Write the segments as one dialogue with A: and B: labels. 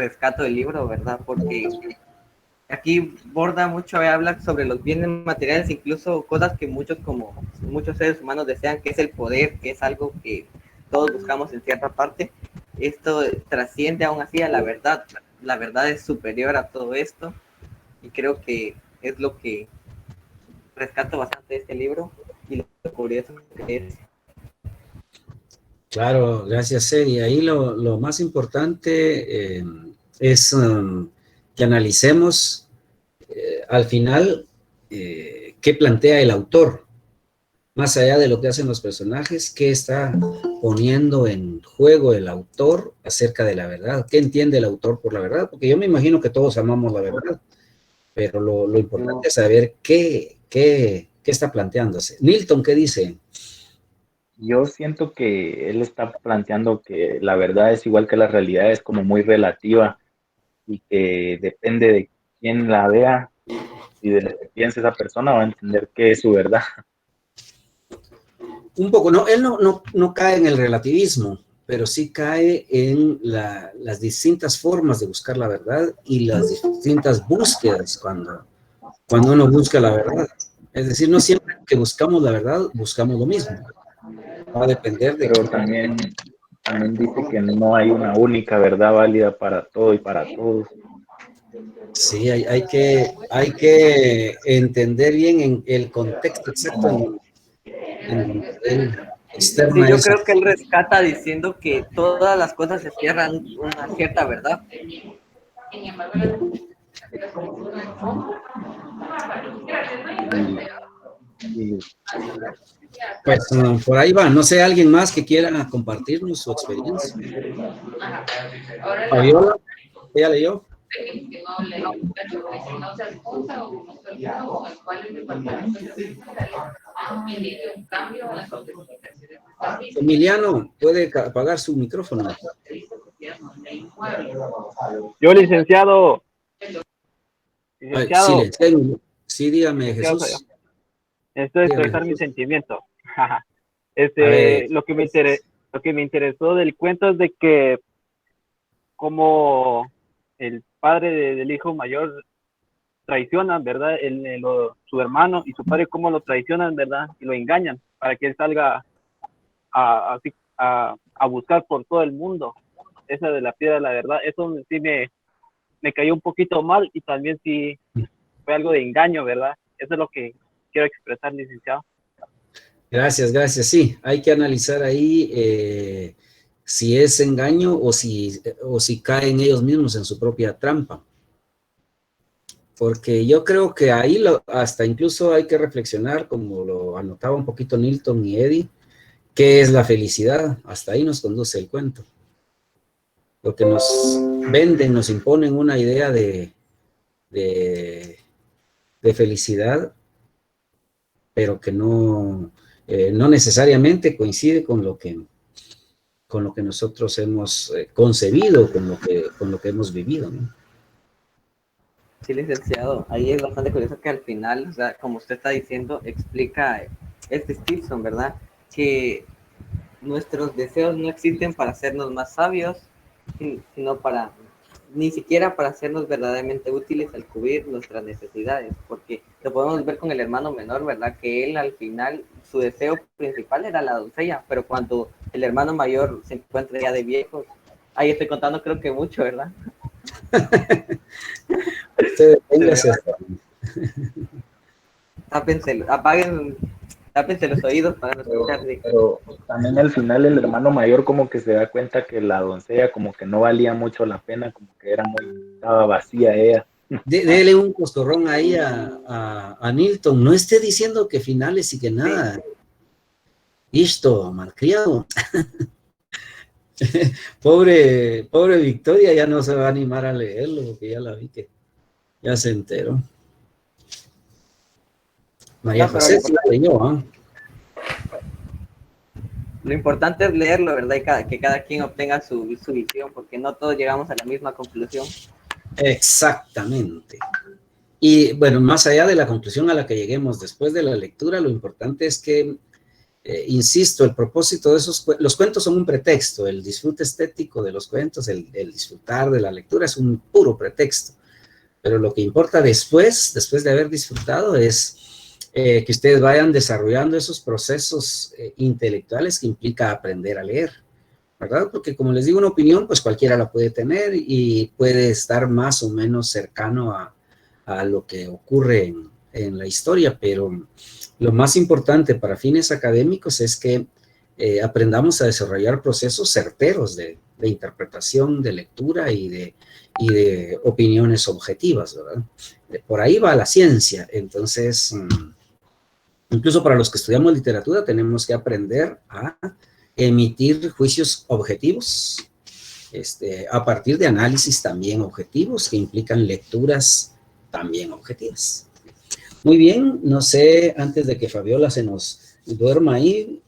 A: rescato del libro, ¿verdad? Porque aquí borda mucho, habla sobre los bienes materiales, incluso cosas que muchos seres humanos desean, que es el poder, que es algo que todos buscamos en cierta parte. Esto trasciende aún así a la verdad. La verdad es superior a todo esto y creo que es lo que rescato bastante de este libro y lo curioso que es.
B: Claro, gracias, Eri. Ahí lo más importante es que analicemos al final qué plantea el autor, más allá de lo que hacen los personajes, qué está poniendo en juego el autor acerca de la verdad, qué entiende el autor por la verdad, porque yo me imagino que todos amamos la verdad, pero lo importante es saber qué está planteándose. Nilton, ¿qué dice?
C: Yo siento que él está planteando que la verdad es igual que la realidad, es como muy relativa y que depende de quién la vea y de lo que piense esa persona va a entender qué es su verdad.
B: Un poco, no, él no cae en el relativismo, pero sí cae en las distintas formas de buscar la verdad y las distintas búsquedas cuando uno busca la verdad. Es decir, no siempre que buscamos la verdad, buscamos lo mismo. Va a depender de
C: Pero también dice que no hay una única verdad válida para todo y para todos.
B: Sí, hay que entender bien en el contexto exacto en donde él
A: Sí,
B: externa
A: yo
B: esa.
A: creo que él rescata diciendo que todas las cosas se cierran una cierta verdad.
C: Y
B: Pues por ahí va. No sé, alguien más que quiera compartirnos su experiencia. Fabiola, ¿ella leyó? Emiliano, puede apagar su micrófono.
D: Yo, licenciado.
B: Ay,
D: Licenciado.
B: Sí, dígame,
D: Licenciado soy yo.
B: Jesús.
D: Esto es
B: Dígame,
D: expresar mi
B: Jesús.
D: sentimiento.
B: A ver.
D: Lo que me interesó del cuento es de que como el padre del hijo mayor traicionan, ¿verdad? Su hermano y su padre cómo lo traicionan, ¿verdad? Y lo engañan para que él salga a buscar por todo el mundo esa de la piedra de la verdad. Eso sí me cayó un poquito mal y también sí fue algo de engaño, ¿verdad? Eso es lo que quiero expresar, licenciado.
B: Gracias. Sí, hay que analizar ahí si es engaño o si caen ellos mismos en su propia trampa. Porque yo creo que ahí hasta incluso hay que reflexionar, como lo anotaba un poquito Nilton y Eddie, ¿qué es la felicidad? Hasta ahí nos conduce el cuento. Porque nos venden, nos imponen una idea de felicidad, pero que no necesariamente coincide con lo que nosotros hemos concebido, con lo que hemos vivido, ¿no?
A: Sí, licenciado, ahí es bastante curioso que al final, o sea, como usted está diciendo, explica este Stevenson, ¿verdad? Que nuestros deseos no existen para hacernos más sabios, sino ni siquiera para hacernos verdaderamente útiles al cubrir nuestras necesidades, porque lo podemos ver con el hermano menor, ¿verdad? Que él al final, su deseo principal era la doncella, pero cuando el hermano mayor se encuentra ya de viejos, ahí estoy contando creo que mucho, ¿verdad?
B: Usted véngase.
A: Tápense los oídos para no escuchar.
C: pero también al final el hermano mayor como que se da cuenta que la doncella como que no valía mucho la pena, como que estaba vacía ella.
B: Dele un coscorrón ahí a Nilton. No esté diciendo que finales y que nada. Listo, malcriado. Pobre Victoria ya no se va a animar a leerlo porque ya la vi que ya se enteró. María José sí la leyó, ¿ah?
A: Lo importante es leerlo, ¿verdad? Y que cada quien obtenga su visión, porque no todos llegamos a la misma conclusión.
B: Exactamente. Y bueno, más allá de la conclusión a la que lleguemos después de la lectura, lo importante es que insisto, el propósito de los cuentos son un pretexto, el disfrute estético de los cuentos, el disfrutar de la lectura es un puro pretexto, pero lo que importa después de haber disfrutado es que ustedes vayan desarrollando esos procesos intelectuales que implica aprender a leer, ¿verdad? Porque como les digo, una opinión, pues cualquiera la puede tener y puede estar más o menos cercano a lo que ocurre en la historia, pero lo más importante para fines académicos es que aprendamos a desarrollar procesos certeros de interpretación, de lectura y de opiniones objetivas, ¿verdad? Por ahí va la ciencia. Entonces, incluso para los que estudiamos literatura, tenemos que aprender a emitir juicios objetivos, a partir de análisis también objetivos, que implican lecturas también objetivas. Muy bien, no sé, antes de que Fabiola se nos duerma ahí,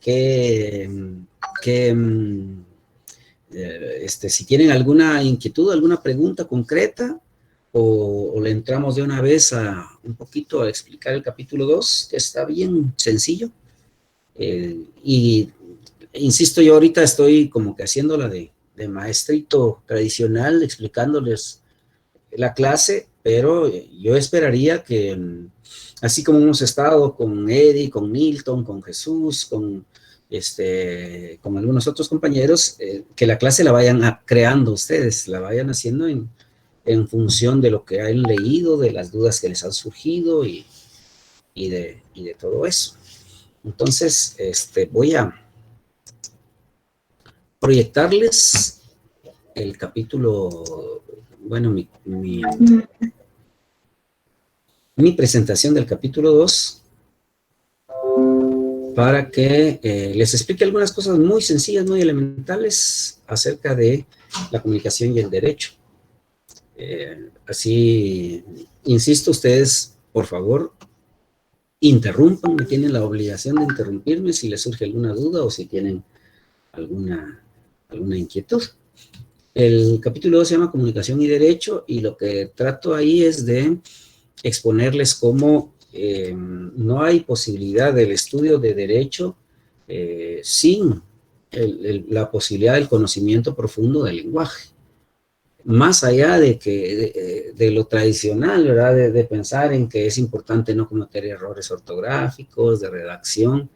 B: si tienen alguna inquietud, alguna pregunta concreta, o le entramos de una vez un poquito a explicar el capítulo 2, que está bien sencillo. Y insisto, yo ahorita estoy como que haciéndola de maestrito tradicional, explicándoles la clase, pero yo esperaría que, así como hemos estado con Eddie, con Milton, con Jesús, con algunos otros compañeros, que la clase la vayan creando ustedes, la vayan haciendo en función de lo que han leído, de las dudas que les han surgido y de todo eso. Entonces, voy a proyectarles el capítulo, bueno, mi presentación del capítulo 2 para que les explique algunas cosas muy sencillas, muy elementales acerca de la comunicación y el derecho. Así, insisto, ustedes, por favor, interrumpan, me tienen la obligación de interrumpirme si les surge alguna duda o si tienen alguna inquietud. El capítulo 2 se llama Comunicación y Derecho, y lo que trato ahí es de exponerles cómo no hay posibilidad del estudio de derecho sin la posibilidad del conocimiento profundo del lenguaje. Más allá de lo tradicional, ¿verdad? De pensar en que es importante no cometer errores ortográficos, de redacción.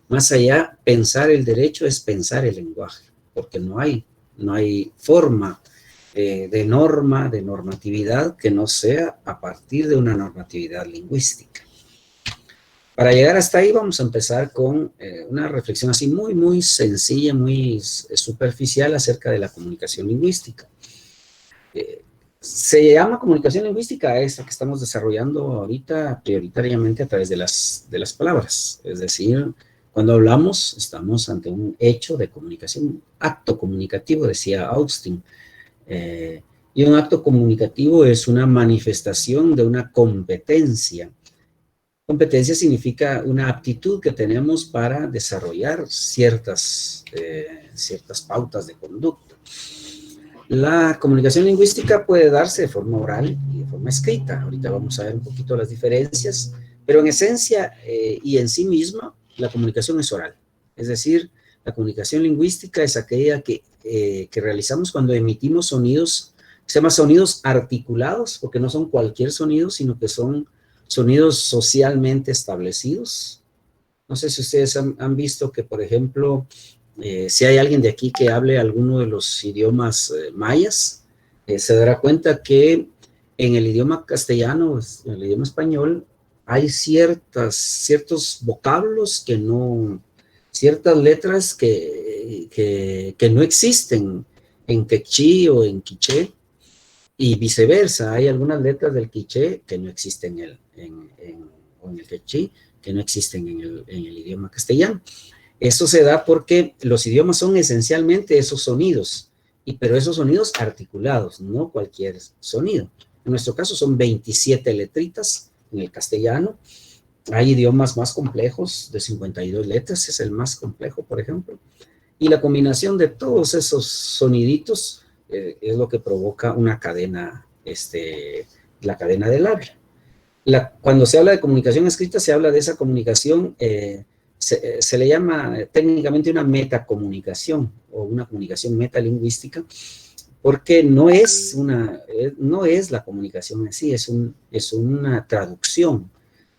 B: Más allá, pensar el derecho es pensar el lenguaje, porque no hay forma de norma, de normatividad que no sea a partir de una normatividad lingüística. Para llegar hasta ahí vamos a empezar con una reflexión así muy, muy sencilla, muy superficial acerca de la comunicación lingüística. Se llama comunicación lingüística a esta que estamos desarrollando ahorita prioritariamente a través de las palabras. Es decir, cuando hablamos estamos ante un hecho de comunicación, un acto comunicativo, decía Austin. Y un acto comunicativo es una manifestación de una competencia. Competencia significa una aptitud que tenemos para desarrollar ciertas pautas de conducta. La comunicación lingüística puede darse de forma oral y de forma escrita. Ahorita vamos a ver un poquito las diferencias, pero en esencia y en sí misma, la comunicación es oral. Es decir, la comunicación lingüística es aquella que realizamos cuando emitimos sonidos, se llama sonidos articulados, porque no son cualquier sonido, sino que son sonidos socialmente establecidos. No sé si ustedes han visto que, por ejemplo, si hay alguien de aquí que hable alguno de los idiomas mayas, se dará cuenta que en el idioma castellano, en el idioma español, hay ciertos vocablos que no, ciertas letras que no existen en quechí o en quiché, y viceversa. Hay algunas letras del quiché que no existen en el quechí, que no existen en el idioma castellano. Eso se da porque los idiomas son esencialmente esos sonidos, pero esos sonidos articulados, no cualquier sonido. En nuestro caso son 27 letritas en el castellano. Hay idiomas más complejos, de 52 letras, es el más complejo, por ejemplo. Y la combinación de todos esos soniditos es lo que provoca una cadena, la cadena del habla. Cuando se habla de comunicación escrita, se habla de esa comunicación se le llama técnicamente una metacomunicación o una comunicación metalingüística, porque no es la comunicación en sí, es una traducción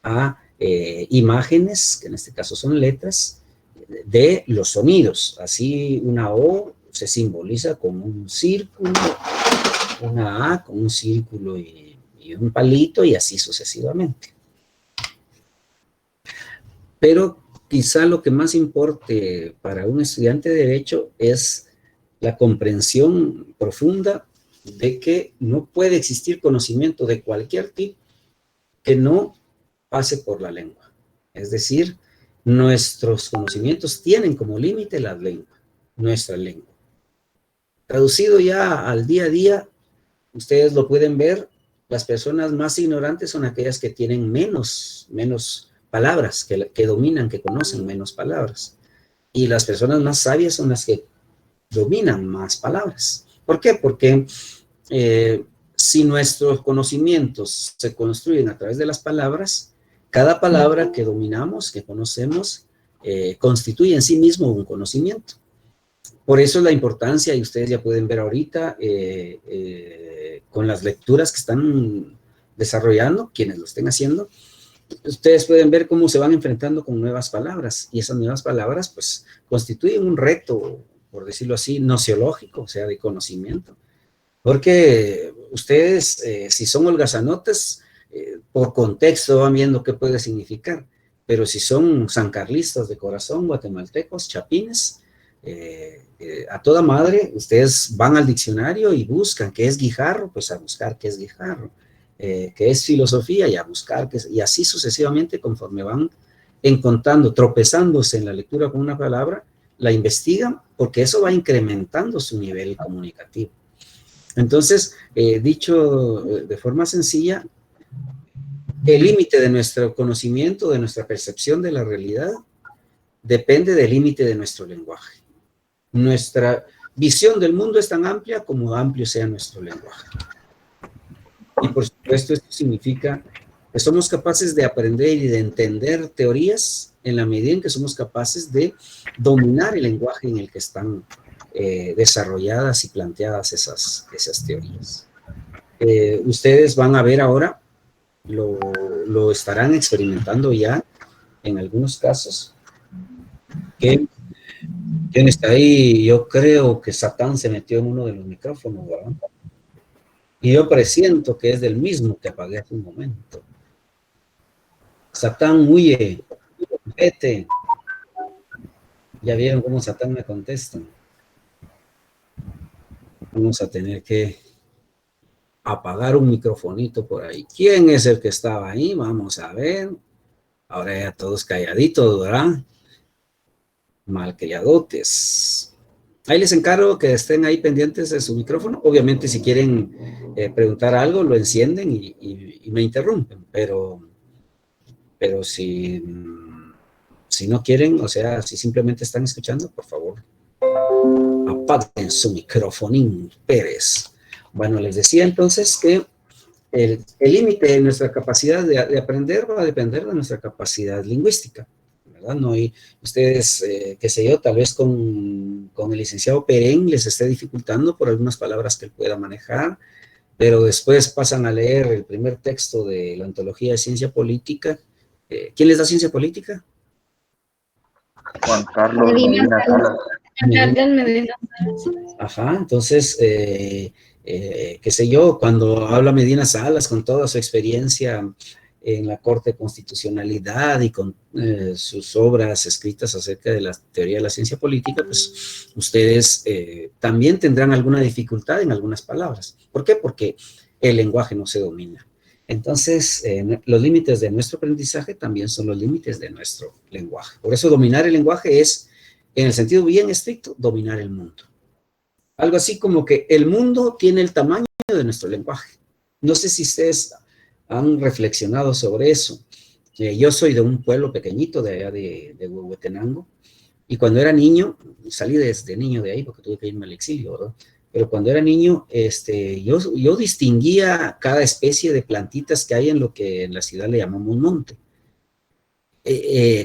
B: a imágenes, que en este caso son letras, de los sonidos. Así una O se simboliza con un círculo, una A con un círculo y un palito, y así sucesivamente. Pero quizá lo que más importe para un estudiante de Derecho es la comprensión profunda de que no puede existir conocimiento de cualquier tipo que no pase por la lengua. Es decir, nuestros conocimientos tienen como límite la lengua, nuestra lengua. Traducido ya al día a día, ustedes lo pueden ver, las personas más ignorantes son aquellas que tienen menos palabras, que dominan, que conocen menos palabras. Y las personas más sabias son las que dominan más palabras. ¿Por qué? Porque si nuestros conocimientos se construyen a través de las palabras, cada palabra que dominamos, que conocemos, constituye en sí mismo un conocimiento. Por eso es la importancia, y ustedes ya pueden ver ahorita, con las lecturas que están desarrollando, quienes lo estén haciendo, ustedes pueden ver cómo se van enfrentando con nuevas palabras, y esas nuevas palabras, pues, constituyen un reto, por decirlo así, nociológico, o sea, de conocimiento. Porque ustedes, si son holgazanotes, por contexto van viendo qué puede significar, pero si son sancarlistas de corazón, guatemaltecos, chapines, a toda madre, ustedes van al diccionario y buscan qué es guijarro, pues a buscar qué es guijarro, qué es filosofía y a buscar qué es, y así sucesivamente conforme van encontrando, tropezándose en la lectura con una palabra, la investigan porque eso va incrementando su nivel comunicativo. Entonces, dicho de forma sencilla, el límite de nuestro conocimiento, de nuestra percepción de la realidad, depende del límite de nuestro lenguaje. Nuestra visión del mundo es tan amplia como amplio sea nuestro lenguaje. Y por supuesto, esto significa que somos capaces de aprender y de entender teorías en la medida en que somos capaces de dominar el lenguaje en el que están desarrolladas y planteadas esas teorías. Ustedes van a ver ahora, lo estarán experimentando ya en algunos casos, que ¿quién está ahí? Yo creo que Satán se metió en uno de los micrófonos, ¿verdad? Y yo presiento que es del mismo que apagué hace un momento. Satán, huye, vete. Ya vieron cómo Satán me contesta. Vamos a tener que apagar un microfonito por ahí. ¿Quién es el que estaba ahí? Vamos a ver. Ahora ya todos calladitos, ¿verdad? Malcriadotes. Ahí les encargo que estén ahí pendientes de su micrófono. Obviamente, si quieren preguntar algo, lo encienden y me interrumpen. Pero si no quieren, o sea, si simplemente están escuchando, por favor, apaguen su micrófono, Pérez. Bueno, les decía entonces que el límite de nuestra capacidad de aprender va a depender de nuestra capacidad lingüística, ¿verdad? No hay, ustedes, qué sé yo, tal vez con el licenciado Perén les esté dificultando por algunas palabras que él pueda manejar, pero después pasan a leer el primer texto de la antología de ciencia política. ¿Quién les da ciencia política?
C: Juan Carlos Medina Salas.
B: Ajá, entonces, qué sé yo, cuando habla Medina Salas con toda su experiencia en la Corte de Constitucionalidad y con sus obras escritas acerca de la teoría de la ciencia política, pues ustedes también tendrán alguna dificultad en algunas palabras. ¿Por qué? Porque el lenguaje no se domina. Entonces, los límites de nuestro aprendizaje también son los límites de nuestro lenguaje. Por eso dominar el lenguaje es, en el sentido bien estricto, dominar el mundo. Algo así como que el mundo tiene el tamaño de nuestro lenguaje. No sé si ustedes han reflexionado sobre eso. Yo soy de un pueblo pequeñito de allá de Huehuetenango, y cuando era niño, salí desde niño de ahí porque tuve que irme al exilio, ¿verdad? Pero cuando era niño, yo distinguía cada especie de plantitas que hay en lo que en la ciudad le llamamos monte.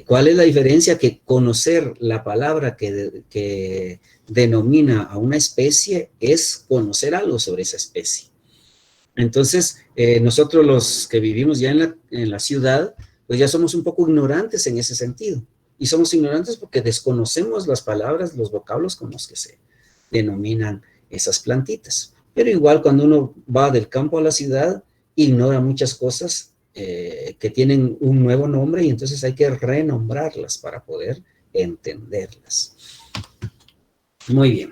B: ¿Cuál es la diferencia? Que conocer la palabra que denomina a una especie es conocer algo sobre esa especie. Entonces, nosotros los que vivimos ya en la ciudad, pues ya somos un poco ignorantes en ese sentido. Y somos ignorantes porque desconocemos las palabras, los vocablos con los que se denominan esas plantitas. Pero igual cuando uno va del campo a la ciudad, ignora muchas cosas que tienen un nuevo nombre y entonces hay que renombrarlas para poder entenderlas. Muy bien.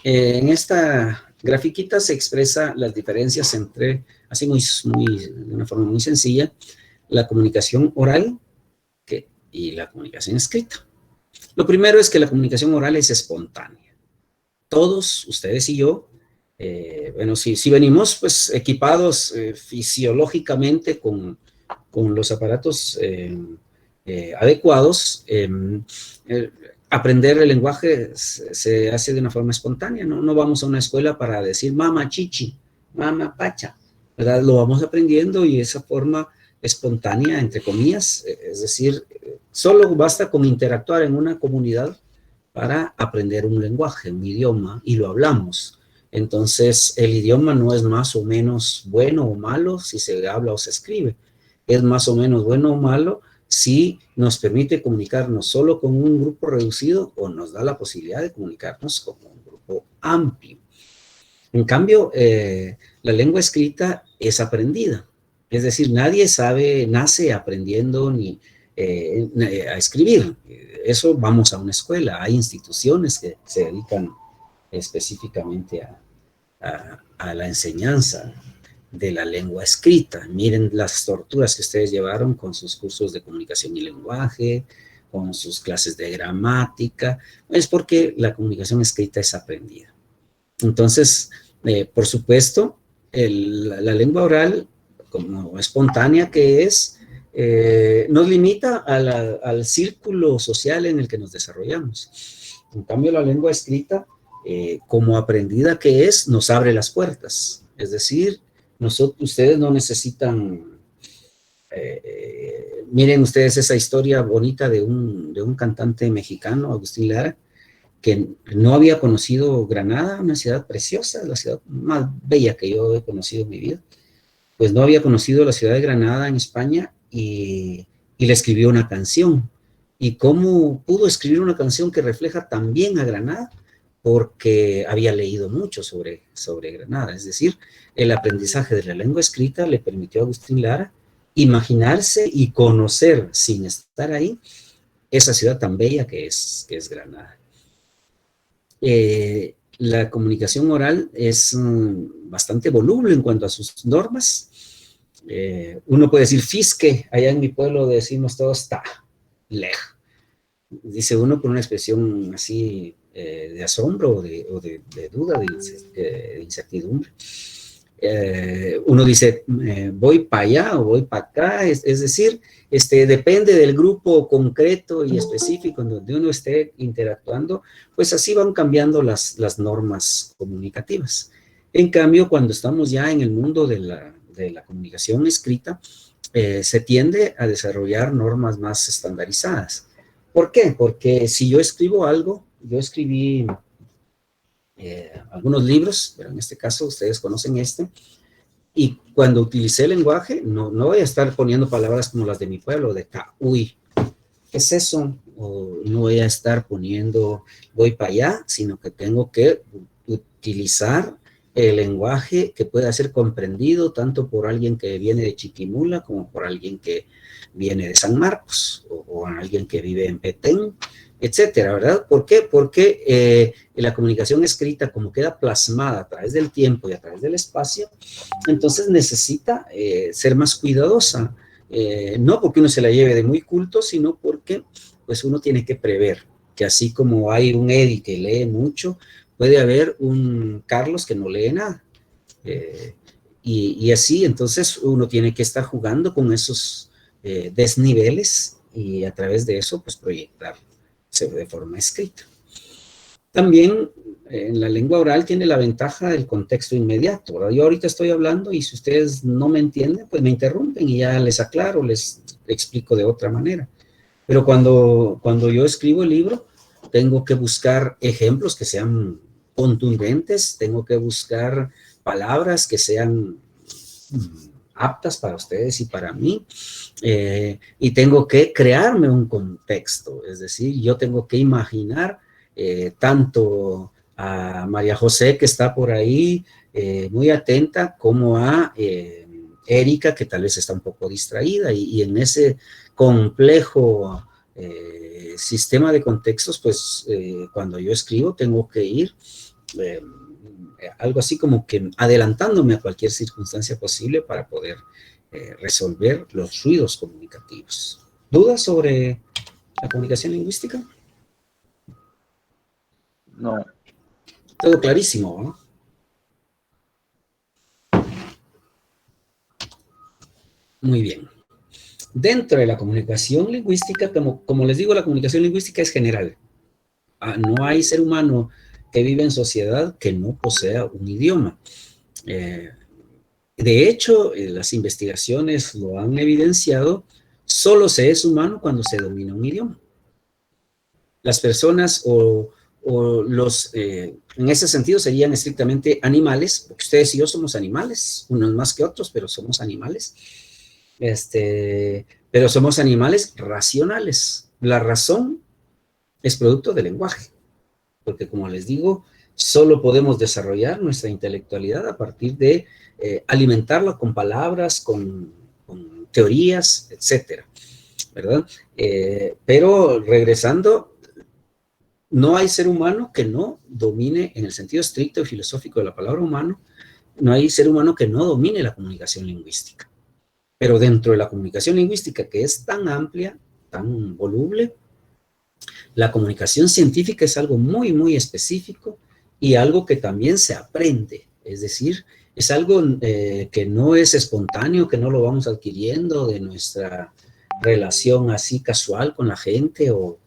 B: En esta grafiquita se expresa las diferencias entre, así de una forma muy sencilla, la comunicación oral y la comunicación escrita. Lo primero es que la comunicación oral es espontánea. Todos, ustedes y yo, bueno, si venimos pues equipados fisiológicamente con los aparatos adecuados, aprender el lenguaje se hace de una forma espontánea, ¿no? No vamos a una escuela para decir mama chichi, mama pacha, ¿verdad? Lo vamos aprendiendo y esa forma espontánea, entre comillas, es decir, solo basta con interactuar en una comunidad para aprender un lenguaje, un idioma, y lo hablamos. Entonces, el idioma no es más o menos bueno o malo si se habla o se escribe. Es más o menos bueno o malo si nos permite comunicarnos solo con un grupo reducido o nos da la posibilidad de comunicarnos con un grupo amplio. En cambio, la lengua escrita es aprendida. Es decir, nadie nace aprendiendo a escribir. Eso vamos a una escuela. Hay instituciones que se dedican específicamente a la enseñanza de la lengua escrita. Miren las torturas que ustedes llevaron con sus cursos de comunicación y lenguaje, con sus clases de gramática. Es porque la comunicación escrita es aprendida. Entonces, por supuesto, la lengua oral, como espontánea que es, nos limita al círculo social en el que nos desarrollamos. En cambio, la lengua escrita, como aprendida que es, nos abre las puertas. Es decir, ustedes no necesitan, miren ustedes esa historia bonita de un cantante mexicano, Agustín Lara, que no había conocido Granada, una ciudad preciosa, la ciudad más bella que yo he conocido en mi vida. Pues no había conocido la ciudad de Granada en España y le escribió una canción. ¿Y cómo pudo escribir una canción que refleja tan bien a Granada? Porque había leído mucho sobre Granada. Es decir, el aprendizaje de la lengua escrita le permitió a Agustín Lara imaginarse y conocer, sin estar ahí, esa ciudad tan bella que es Granada. La comunicación oral es bastante voluble en cuanto a sus normas. Uno puede decir fisque, allá en mi pueblo decimos todos ta, lej. Dice uno con una expresión así de asombro o de duda, de incertidumbre. Uno dice voy para allá o voy para acá, es decir, depende del grupo concreto y específico en donde uno esté interactuando, pues así van cambiando las normas comunicativas. En cambio, cuando estamos ya en el mundo de la comunicación escrita, se tiende a desarrollar normas más estandarizadas. ¿Por qué? Porque si yo escribo algo, yo escribí algunos libros, pero en este caso ustedes conocen y cuando utilicé el lenguaje, no voy a estar poniendo palabras como las de mi pueblo, de ta, uy, ¿qué es eso? O no voy a estar poniendo voy para allá, sino que tengo que utilizar el lenguaje que pueda ser comprendido tanto por alguien que viene de Chiquimula como por alguien que viene de San Marcos o alguien que vive en Petén, etcétera, ¿verdad? ¿Por qué? Porque la comunicación escrita, como queda plasmada a través del tiempo y a través del espacio, entonces necesita ser más cuidadosa, no porque uno se la lleve de muy culto, sino porque pues uno tiene que prever que así como hay un Eddie que lee mucho, puede haber un Carlos que no lee nada. Y así, entonces, uno tiene que estar jugando con esos desniveles y a través de eso, pues, proyectarse de forma escrita. También, en la lengua oral tiene la ventaja del contexto inmediato, ¿verdad? Yo ahorita estoy hablando y si ustedes no me entienden, pues me interrumpen y ya les aclaro, les explico de otra manera. Pero cuando yo escribo el libro, tengo que buscar ejemplos que sean contundentes, tengo que buscar palabras que sean aptas para ustedes y para mí, y tengo que crearme un contexto, es decir, yo tengo que imaginar tanto a María José, que está por ahí muy atenta, como a Erika, que tal vez está un poco distraída, y en ese complejo sistema de contextos, pues cuando yo escribo tengo que ir algo así como que adelantándome a cualquier circunstancia posible para poder resolver los ruidos comunicativos. ¿Dudas sobre la comunicación lingüística?
C: No.
B: Todo clarísimo, ¿no? Muy bien. Dentro de la comunicación lingüística, como les digo, la comunicación lingüística es general. No hay ser humano que vive en sociedad que no posea un idioma. De hecho, las investigaciones lo han evidenciado, solo se es humano cuando se domina un idioma. Las personas o los, en ese sentido, serían estrictamente animales, porque ustedes y yo somos animales, unos más que otros, pero somos animales. Pero somos animales racionales. La razón es producto del lenguaje, porque como les digo, solo podemos desarrollar nuestra intelectualidad a partir de alimentarla con palabras, con teorías, etcétera, ¿verdad? Pero regresando, no hay ser humano que no domine, en el sentido estricto y filosófico de la palabra humano, no hay ser humano que no domine la comunicación lingüística. Pero dentro de la comunicación lingüística, que es tan amplia, tan voluble, la comunicación científica es algo muy, muy específico y algo que también se aprende. Es decir, es algo que no es espontáneo, que no lo vamos adquiriendo de nuestra relación así casual con la gente o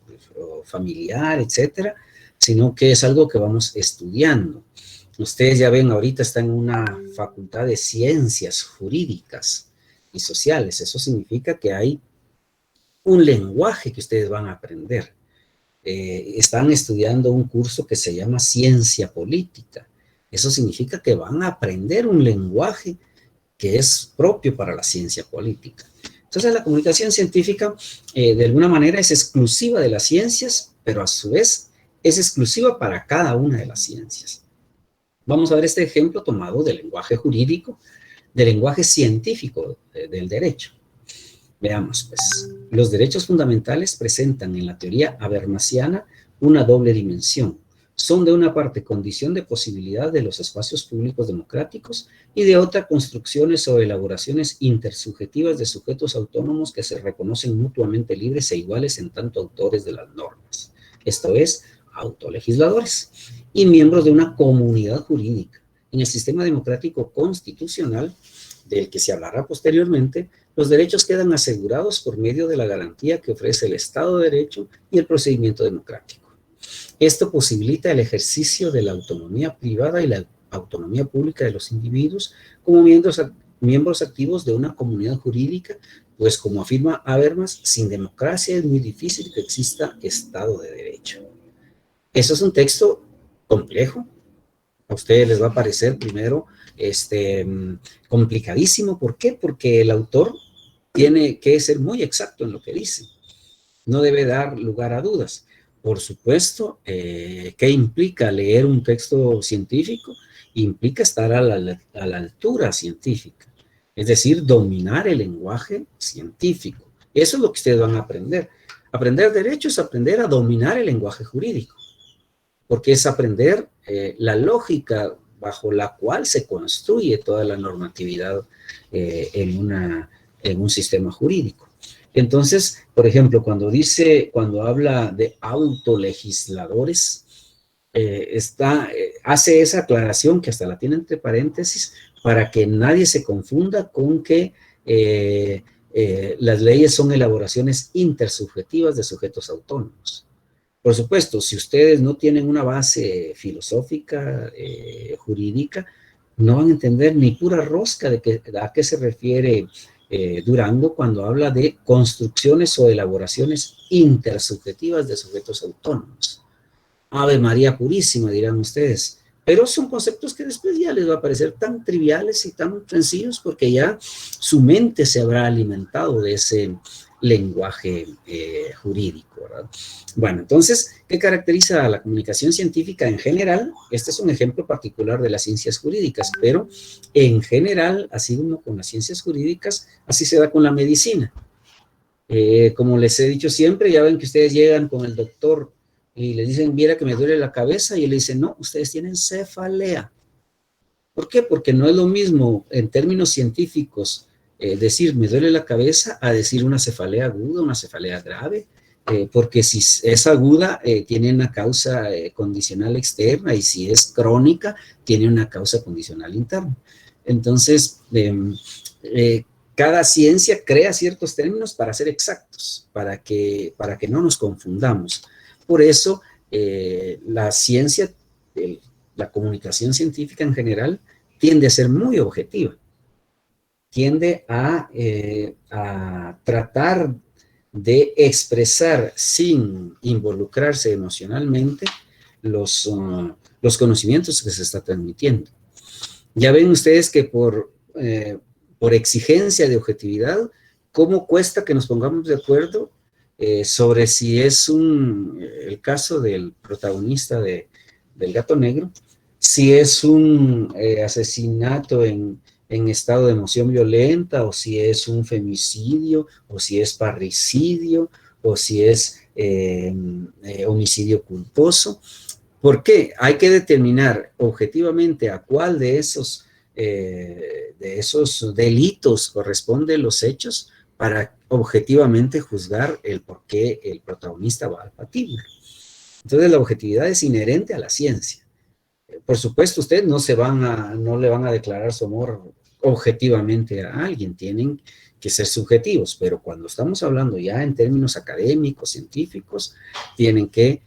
B: familiar, etcétera, sino que es algo que vamos estudiando. Ustedes ya ven, ahorita están en una facultad de ciencias jurídicas y sociales. Eso significa que hay un lenguaje que ustedes van a aprender. Están estudiando un curso que se llama ciencia política. Eso significa que van a aprender un lenguaje que es propio para la ciencia política. Entonces, la comunicación científica, de alguna manera, es exclusiva de las ciencias, pero a su vez es exclusiva para cada una de las ciencias. Vamos a ver este ejemplo tomado del lenguaje jurídico, del lenguaje científico del derecho. Veamos, pues, los derechos fundamentales presentan en la teoría habermasiana una doble dimensión. Son de una parte condición de posibilidad de los espacios públicos democráticos y de otra construcciones o elaboraciones intersubjetivas de sujetos autónomos que se reconocen mutuamente libres e iguales en tanto autores de las normas. Esto es, autolegisladores y miembros de una comunidad jurídica. En el sistema democrático constitucional, del que se hablará posteriormente, los derechos quedan asegurados por medio de la garantía que ofrece el Estado de Derecho y el procedimiento democrático. Esto posibilita el ejercicio de la autonomía privada y la autonomía pública de los individuos como miembros activos de una comunidad jurídica, pues como afirma Habermas, sin democracia es muy difícil que exista Estado de Derecho. Eso es un texto complejo. A ustedes les va a parecer primero complicadísimo. ¿Por qué? Porque el autor tiene que ser muy exacto en lo que dice. No debe dar lugar a dudas. Por supuesto, ¿qué implica leer un texto científico? Implica estar a la altura científica, es decir, dominar el lenguaje científico. Eso es lo que ustedes van a aprender. Aprender derecho es aprender a dominar el lenguaje jurídico, porque es aprender la lógica bajo la cual se construye toda la normatividad en un sistema jurídico. Entonces, por ejemplo, cuando habla de autolegisladores, hace esa aclaración que hasta la tiene entre paréntesis para que nadie se confunda con que las leyes son elaboraciones intersubjetivas de sujetos autónomos. Por supuesto, si ustedes no tienen una base filosófica, jurídica, no van a entender ni pura rosca a qué se refiere Durango cuando habla de construcciones o elaboraciones intersubjetivas de sujetos autónomos. Ave María Purísima, dirán ustedes. Pero son conceptos que después ya les va a parecer tan triviales y tan sencillos porque ya su mente se habrá alimentado de ese lenguaje jurídico, ¿verdad? Bueno, entonces, ¿qué caracteriza a la comunicación científica en general? Este es un ejemplo particular de las ciencias jurídicas, pero en general, así como con las ciencias jurídicas, así se da con la medicina. Como les he dicho siempre, ya ven que ustedes llegan con el doctor y le dicen, viera que me duele la cabeza, y él le dice, no, ustedes tienen cefalea. ¿Por qué? Porque no es lo mismo en términos científicos decir me duele la cabeza a decir una cefalea aguda, una cefalea grave, porque si es aguda tiene una causa condicional externa y si es crónica tiene una causa condicional interna. Entonces, cada ciencia crea ciertos términos para ser exactos, para que no nos confundamos. Por eso, la ciencia, la comunicación científica en general, tiende a ser muy objetiva. Tiende a tratar de expresar sin involucrarse emocionalmente los conocimientos que se está transmitiendo. Ya ven ustedes que por exigencia de objetividad, ¿cómo cuesta que nos pongamos de acuerdo sobre si es el caso del protagonista del Gato Negro, si es un asesinato en estado de emoción violenta, o si es un femicidio, o si es parricidio, o si es homicidio culposo? ¿Por qué? Hay que determinar objetivamente a cuál de esos delitos corresponden los hechos para objetivamente juzgar el por qué el protagonista va al patíbulo. Entonces, la objetividad es inherente a la ciencia. Por supuesto, ustedes no le van a declarar su amor objetivamente a alguien, tienen que ser subjetivos, pero cuando estamos hablando ya en términos académicos, científicos, tienen que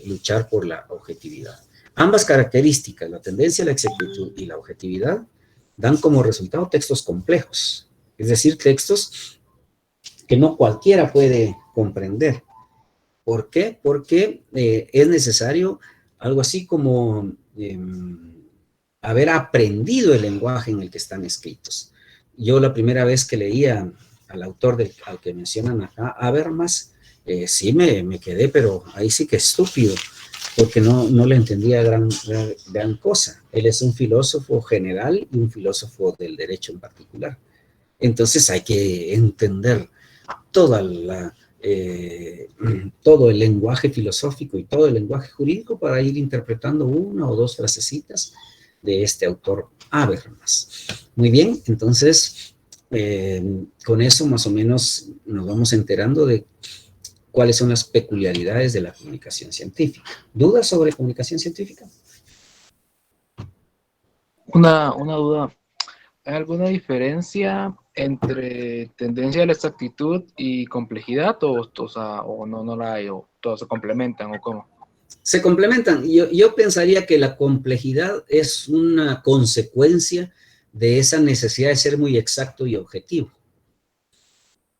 B: luchar por la objetividad. Ambas características, la tendencia a la exactitud y la objetividad, dan como resultado textos complejos, es decir, textos que no cualquiera puede comprender. ¿Por qué? Porque es necesario algo así como haber aprendido el lenguaje en el que están escritos. Yo la primera vez que leía al autor al que mencionan acá, Habermas, sí me quedé, pero ahí sí que estúpido, porque no le entendía gran cosa. Él es un filósofo general y un filósofo del derecho en particular. Entonces hay que entender todo el lenguaje filosófico y todo el lenguaje jurídico para ir interpretando una o dos frasecitas de este autor Habermas. Muy bien, entonces con eso más o menos nos vamos enterando de cuáles son las peculiaridades de la comunicación científica. ¿Dudas sobre comunicación científica?
E: Una duda. ¿Hay alguna diferencia entre tendencia a la exactitud y complejidad? ¿O no la hay? ¿O todos se complementan? ¿O cómo?
B: Se complementan. Yo pensaría que la complejidad es una consecuencia de esa necesidad de ser muy exacto y objetivo.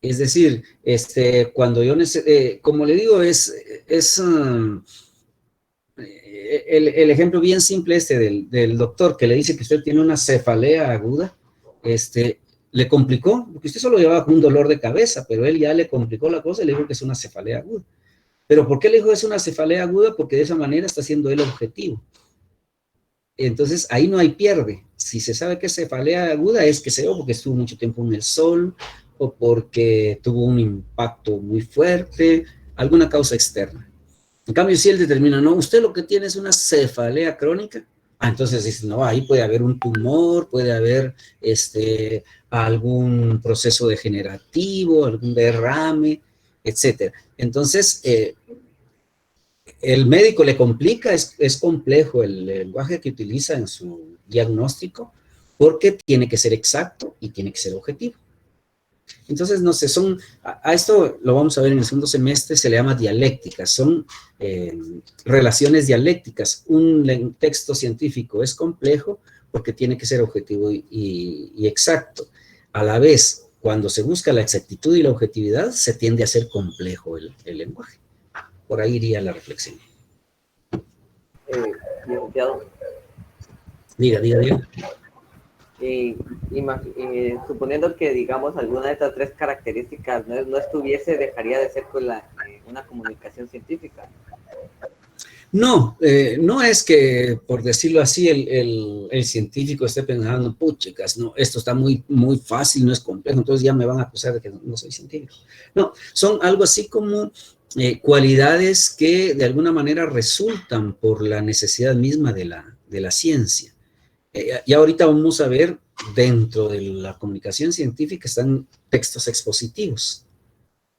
B: Es decir, cuando yo como le digo, el ejemplo bien simple del doctor que le dice que usted tiene una cefalea aguda, le complicó, porque usted solo llevaba un dolor de cabeza, pero él ya le complicó la cosa y le dijo que es una cefalea aguda. ¿Pero por qué le dijo que es una cefalea aguda? Porque de esa manera está siendo él objetivo. Entonces, ahí no hay pierde. Si se sabe que es cefalea aguda, es que se o porque estuvo mucho tiempo en el sol, o porque tuvo un impacto muy fuerte, alguna causa externa. En cambio, si él determina, no, usted lo que tiene es una cefalea crónica, entonces dice, no, ahí puede haber un tumor, puede haber algún proceso degenerativo, algún derrame, etc. Entonces, el médico le complica, es complejo el lenguaje que utiliza en su diagnóstico, porque tiene que ser exacto y tiene que ser objetivo. Entonces, no sé, a esto lo vamos a ver en el segundo semestre, se le llama dialéctica, son relaciones dialécticas. Un texto científico es complejo porque tiene que ser objetivo y exacto. A la vez, cuando se busca la exactitud y la objetividad, se tiende a hacer complejo el lenguaje. Por ahí iría la reflexión.
A: Licenciado,
B: Diga.
A: suponiendo que, digamos, alguna de estas tres características no estuviese, dejaría de ser una comunicación científica.
B: No, no es que, por decirlo así, el científico esté pensando, puchicas, no, esto está muy, muy fácil, no es complejo, entonces ya me van a acusar de que no soy científico. No, son algo así como cualidades que de alguna manera resultan por la necesidad misma de la ciencia. Y ahorita vamos a ver, dentro de la comunicación científica están textos expositivos.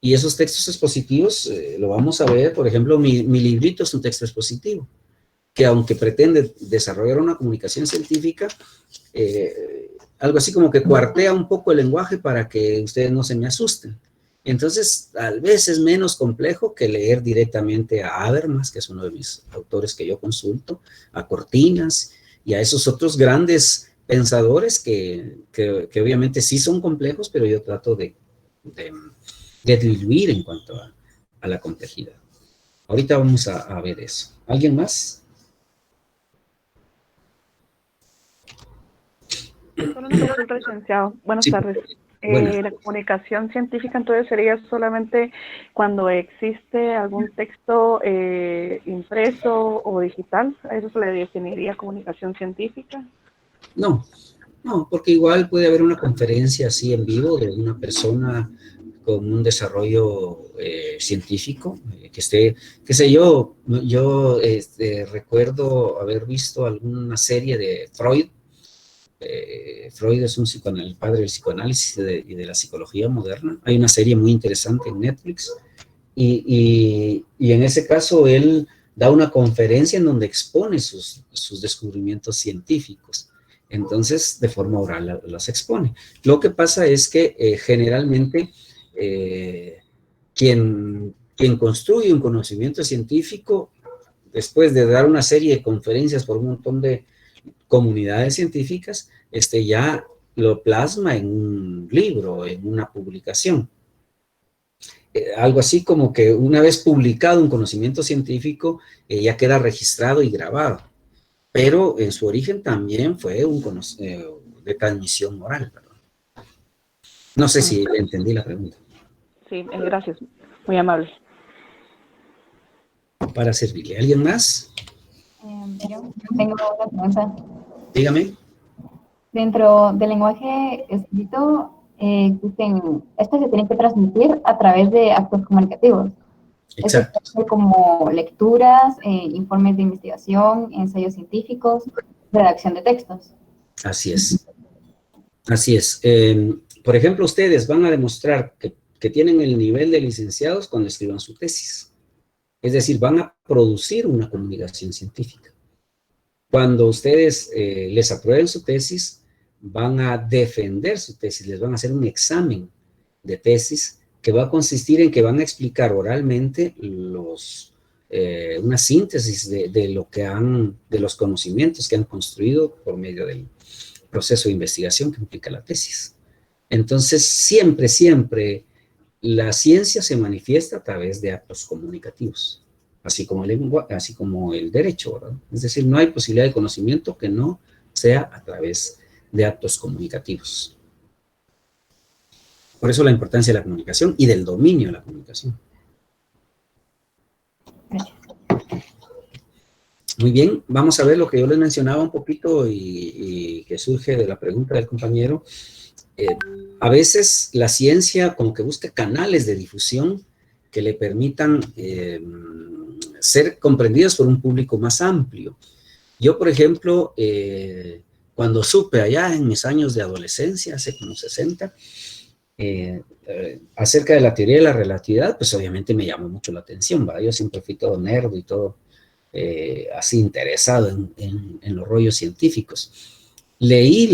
B: Y esos textos expositivos lo vamos a ver, por ejemplo, mi librito es un texto expositivo, que aunque pretende desarrollar una comunicación científica, algo así como que cuartea un poco el lenguaje para que ustedes no se me asusten. Entonces, tal vez es menos complejo que leer directamente a Habermas, que es uno de mis autores que yo consulto, a Cortinas y a esos otros grandes pensadores que obviamente sí son complejos, pero yo trato de diluir en cuanto a la complejidad. Ahorita vamos a ver eso. ¿Alguien más?
F: Solo una consulta, licenciado. Buenas tardes. La comunicación científica entonces sería solamente cuando existe algún texto impreso o digital. ¿A eso se le definiría comunicación científica?
B: No, porque igual puede haber una conferencia así en vivo de una persona con un desarrollo científico, que esté, qué sé yo recuerdo haber visto alguna serie de Freud. Freud es el padre del psicoanálisis y de la psicología moderna. Hay una serie muy interesante en Netflix y en ese caso él da una conferencia en donde expone sus descubrimientos científicos. Entonces, de forma oral las expone. Lo que pasa es que generalmente quien construye un conocimiento científico, después de dar una serie de conferencias por un montón de comunidades científicas, ya lo plasma en un libro, en una publicación. Algo así como que una vez publicado un conocimiento científico, ya queda registrado y grabado. Pero en su origen también fue de transmisión oral. Perdón. No sé si entendí la pregunta.
F: Sí, gracias. Muy amable.
B: Para servirle. ¿Alguien más?
G: Yo tengo una pregunta.
B: Dígame.
G: Dentro del lenguaje escrito, esto se tiene que transmitir a través de actos comunicativos.
B: Exacto.
G: Esto como lecturas, informes de investigación, ensayos científicos, redacción de textos.
B: Así es. Así es. Por ejemplo, ustedes van a demostrar que tienen el nivel de licenciados cuando escriban su tesis. Es decir, van a producir una comunicación científica. Cuando ustedes les aprueben su tesis, van a defender su tesis, les van a hacer un examen de tesis que va a consistir en que van a explicar oralmente una síntesis de los conocimientos que han construido por medio del proceso de investigación que implica la tesis. Entonces, siempre la ciencia se manifiesta a través de actos comunicativos, así como el derecho, ¿verdad? Es decir, no hay posibilidad de conocimiento que no sea a través de actos comunicativos. Por eso la importancia de la comunicación y del dominio de la comunicación. Muy bien, vamos a ver lo que yo les mencionaba un poquito y que surge de la pregunta del compañero. A veces la ciencia como que busca canales de difusión que le permitan ser comprendidos por un público más amplio. Yo, por ejemplo, cuando supe allá en mis años de adolescencia, hace como 60, acerca de la teoría de la relatividad, pues obviamente me llamó mucho la atención, ¿verdad? Yo siempre fui todo nerd y todo así interesado en los rollos científicos. Leí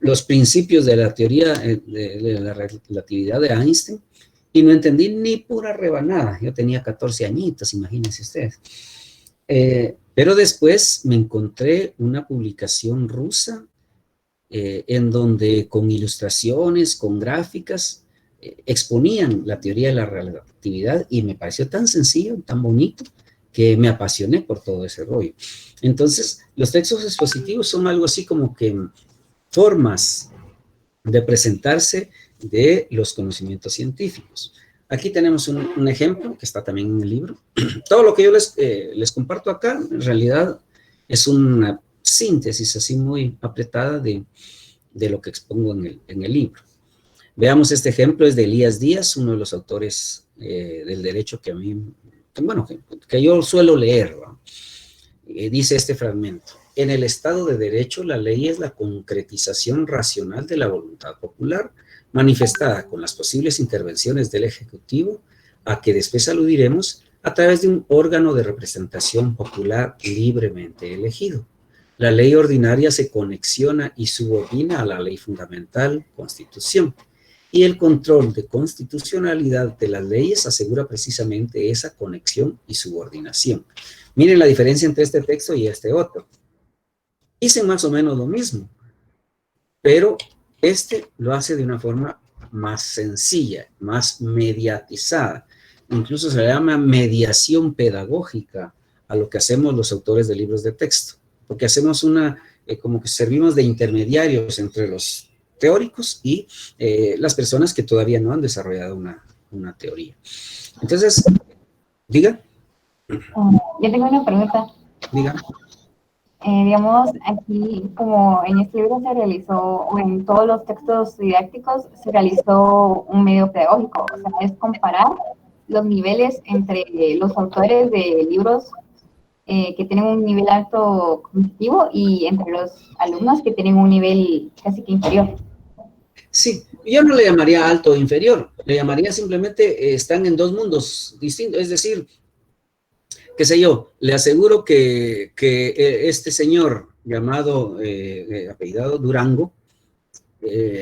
B: los principios de la teoría de la relatividad de Einstein y no entendí ni pura rebanada. Yo tenía 14 añitos, imagínense ustedes. Pero después me encontré una publicación rusa en donde con ilustraciones, con gráficas, exponían la teoría de la relatividad y me pareció tan sencillo, tan bonito, que me apasioné por todo ese rollo. Entonces, los textos expositivos son algo así como que formas de presentarse de los conocimientos científicos. Aquí tenemos un ejemplo que está también en el libro. Todo lo que yo les comparto acá, en realidad, es una síntesis así muy apretada de lo que expongo en el libro. Veamos este ejemplo, es de Elías Díaz, uno de los autores del derecho que a mí, bueno, que yo suelo leer, ¿no? Dice este fragmento: en el Estado de Derecho, la ley es la concretización racional de la voluntad popular, manifestada con las posibles intervenciones del Ejecutivo, a que después aludiremos, a través de un órgano de representación popular libremente elegido. La ley ordinaria se conexiona y subordina a la ley fundamental, Constitución, y el control de constitucionalidad de las leyes asegura precisamente esa conexión y subordinación. Miren la diferencia entre este texto y este otro. Dicen más o menos lo mismo, pero este lo hace de una forma más sencilla, más mediatizada. Incluso se le llama mediación pedagógica a lo que hacemos los autores de libros de texto, porque hacemos como que servimos de intermediarios entre los teóricos y las personas que todavía no han desarrollado una teoría. Entonces, diga.
G: Yo tengo una pregunta.
B: Diga.
G: Digamos, aquí, como en este libro se realizó, o en todos los textos didácticos, se realizó un medio pedagógico, o sea, es comparar los niveles entre los autores de libros que tienen un nivel alto cognitivo y entre los alumnos que tienen un nivel casi que inferior.
B: Sí, yo no le llamaría alto o inferior, le llamaría simplemente están en dos mundos distintos, es decir, qué sé yo, le aseguro que este señor llamado, apellidado Durango,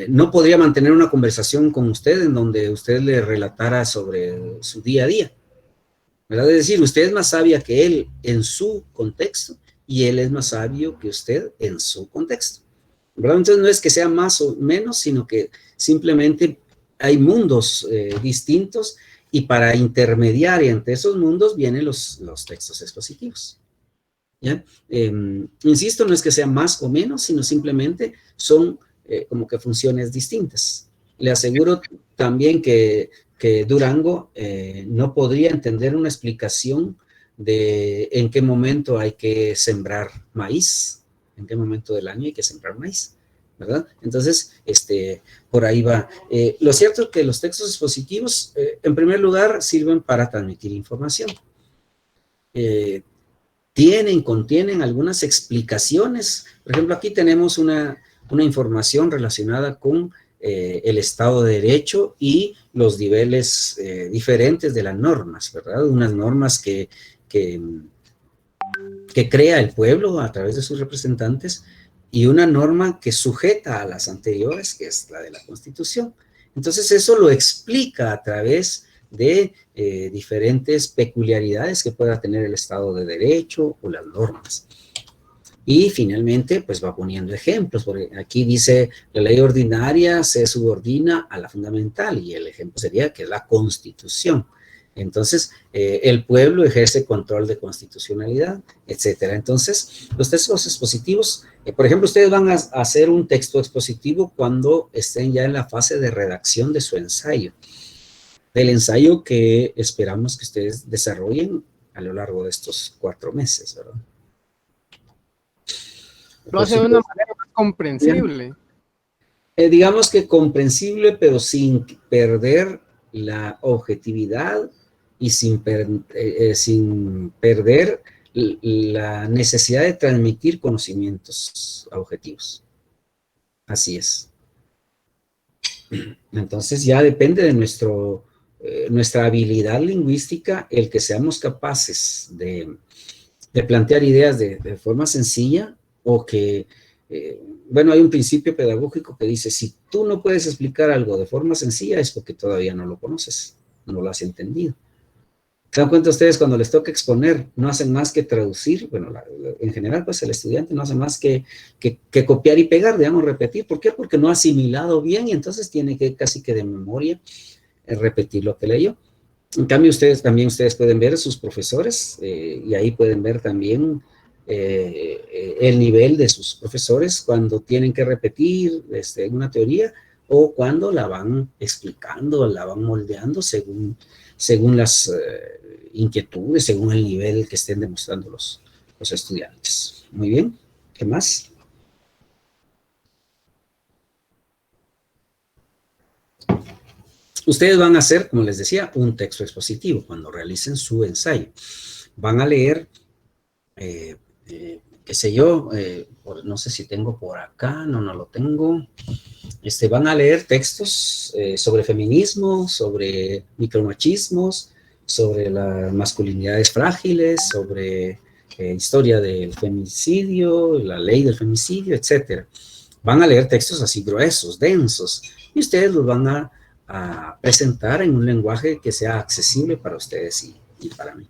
B: no podría mantener una conversación con usted en donde usted le relatara sobre su día a día, ¿verdad? Es decir, usted es más sabia que él en su contexto y él es más sabio que usted en su contexto, ¿verdad? Entonces no es que sea más o menos, sino que simplemente hay mundos distintos y para intermediar entre esos mundos vienen los textos expositivos. ¿Ya? Insisto, no es que sea más o menos, sino simplemente son como que funciones distintas. Le aseguro también que Durango no podría entender una explicación de en qué momento hay que sembrar maíz, en qué momento del año hay que sembrar maíz, ¿verdad? Entonces, por ahí va. Lo cierto es que los textos expositivos, en primer lugar, sirven para transmitir información. Contienen algunas explicaciones. Por ejemplo, aquí tenemos una información relacionada con el Estado de Derecho y los niveles diferentes de las normas, ¿verdad? Unas normas que crea el pueblo a través de sus representantes y una norma que sujeta a las anteriores, que es la de la Constitución. Entonces, eso lo explica a través de diferentes peculiaridades que pueda tener el Estado de Derecho o las normas. Y finalmente, pues va poniendo ejemplos, porque aquí dice, la ley ordinaria se subordina a la fundamental, y el ejemplo sería que es la Constitución. Entonces, el pueblo ejerce control de constitucionalidad, etcétera. Entonces, los textos expositivos, por ejemplo, ustedes van a hacer un texto expositivo cuando estén ya en la fase de redacción de su ensayo, del ensayo que esperamos que ustedes desarrollen a lo largo de estos 4 meses, ¿verdad?
H: Lo hace de una manera más comprensible.
B: Digamos que comprensible, pero sin perder la objetividad y sin perder la necesidad de transmitir conocimientos objetivos. Así es. Entonces ya depende de nuestra habilidad lingüística el que seamos capaces de plantear ideas de forma sencilla o que, bueno, hay un principio pedagógico que dice, si tú no puedes explicar algo de forma sencilla es porque todavía no lo conoces, no lo has entendido. ¿Se dan cuenta ustedes cuando les toca exponer? No hacen más que traducir, bueno, en general, pues el estudiante no hace más que copiar y pegar, digamos, repetir. ¿Por qué? Porque no ha asimilado bien y entonces tiene que casi que de memoria repetir lo que leyó. En cambio, ustedes pueden ver a sus profesores y ahí pueden ver también el nivel de sus profesores cuando tienen que repetir una teoría o cuando la van explicando, la van moldeando según las inquietudes, según el nivel que estén demostrando los estudiantes. Muy bien, ¿qué más? Ustedes van a hacer, como les decía, un texto expositivo cuando realicen su ensayo. Van a leer, qué sé yo, no sé si tengo por acá, no lo tengo. Van a leer textos sobre feminismo, sobre micromachismos, sobre las masculinidades frágiles, sobre historia del femicidio, la ley del femicidio, etc. Van a leer textos así gruesos, densos, y ustedes los van a presentar en un lenguaje que sea accesible para ustedes y para mí.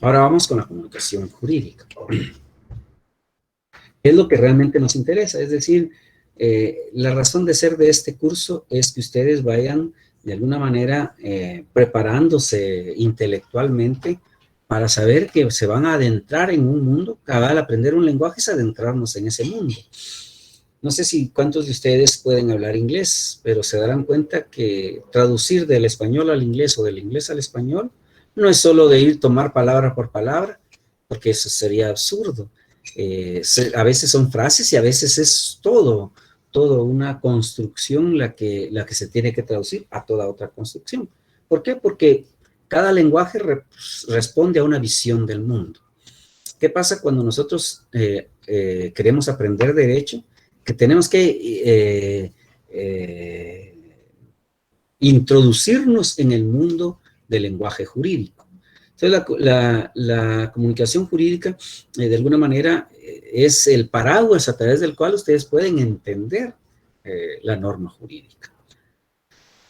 B: Ahora vamos con la comunicación jurídica. ¿Qué es lo que realmente nos interesa? Es decir, la razón de ser de este curso es que ustedes vayan de alguna manera preparándose intelectualmente para saber que se van a adentrar en un mundo. Al aprender un lenguaje es adentrarnos en ese mundo. No sé si cuántos de ustedes pueden hablar inglés, pero se darán cuenta que traducir del español al inglés o del inglés al español no es solo de ir tomar palabra por palabra, porque eso sería absurdo. A veces son frases y a veces es todo una construcción la que se tiene que traducir a toda otra construcción. ¿Por qué? Porque cada lenguaje responde a una visión del mundo. ¿Qué pasa cuando nosotros queremos aprender derecho? Que tenemos que introducirnos en el mundo del lenguaje jurídico. Entonces, la comunicación jurídica, de alguna manera, es el paraguas a través del cual ustedes pueden entender la norma jurídica.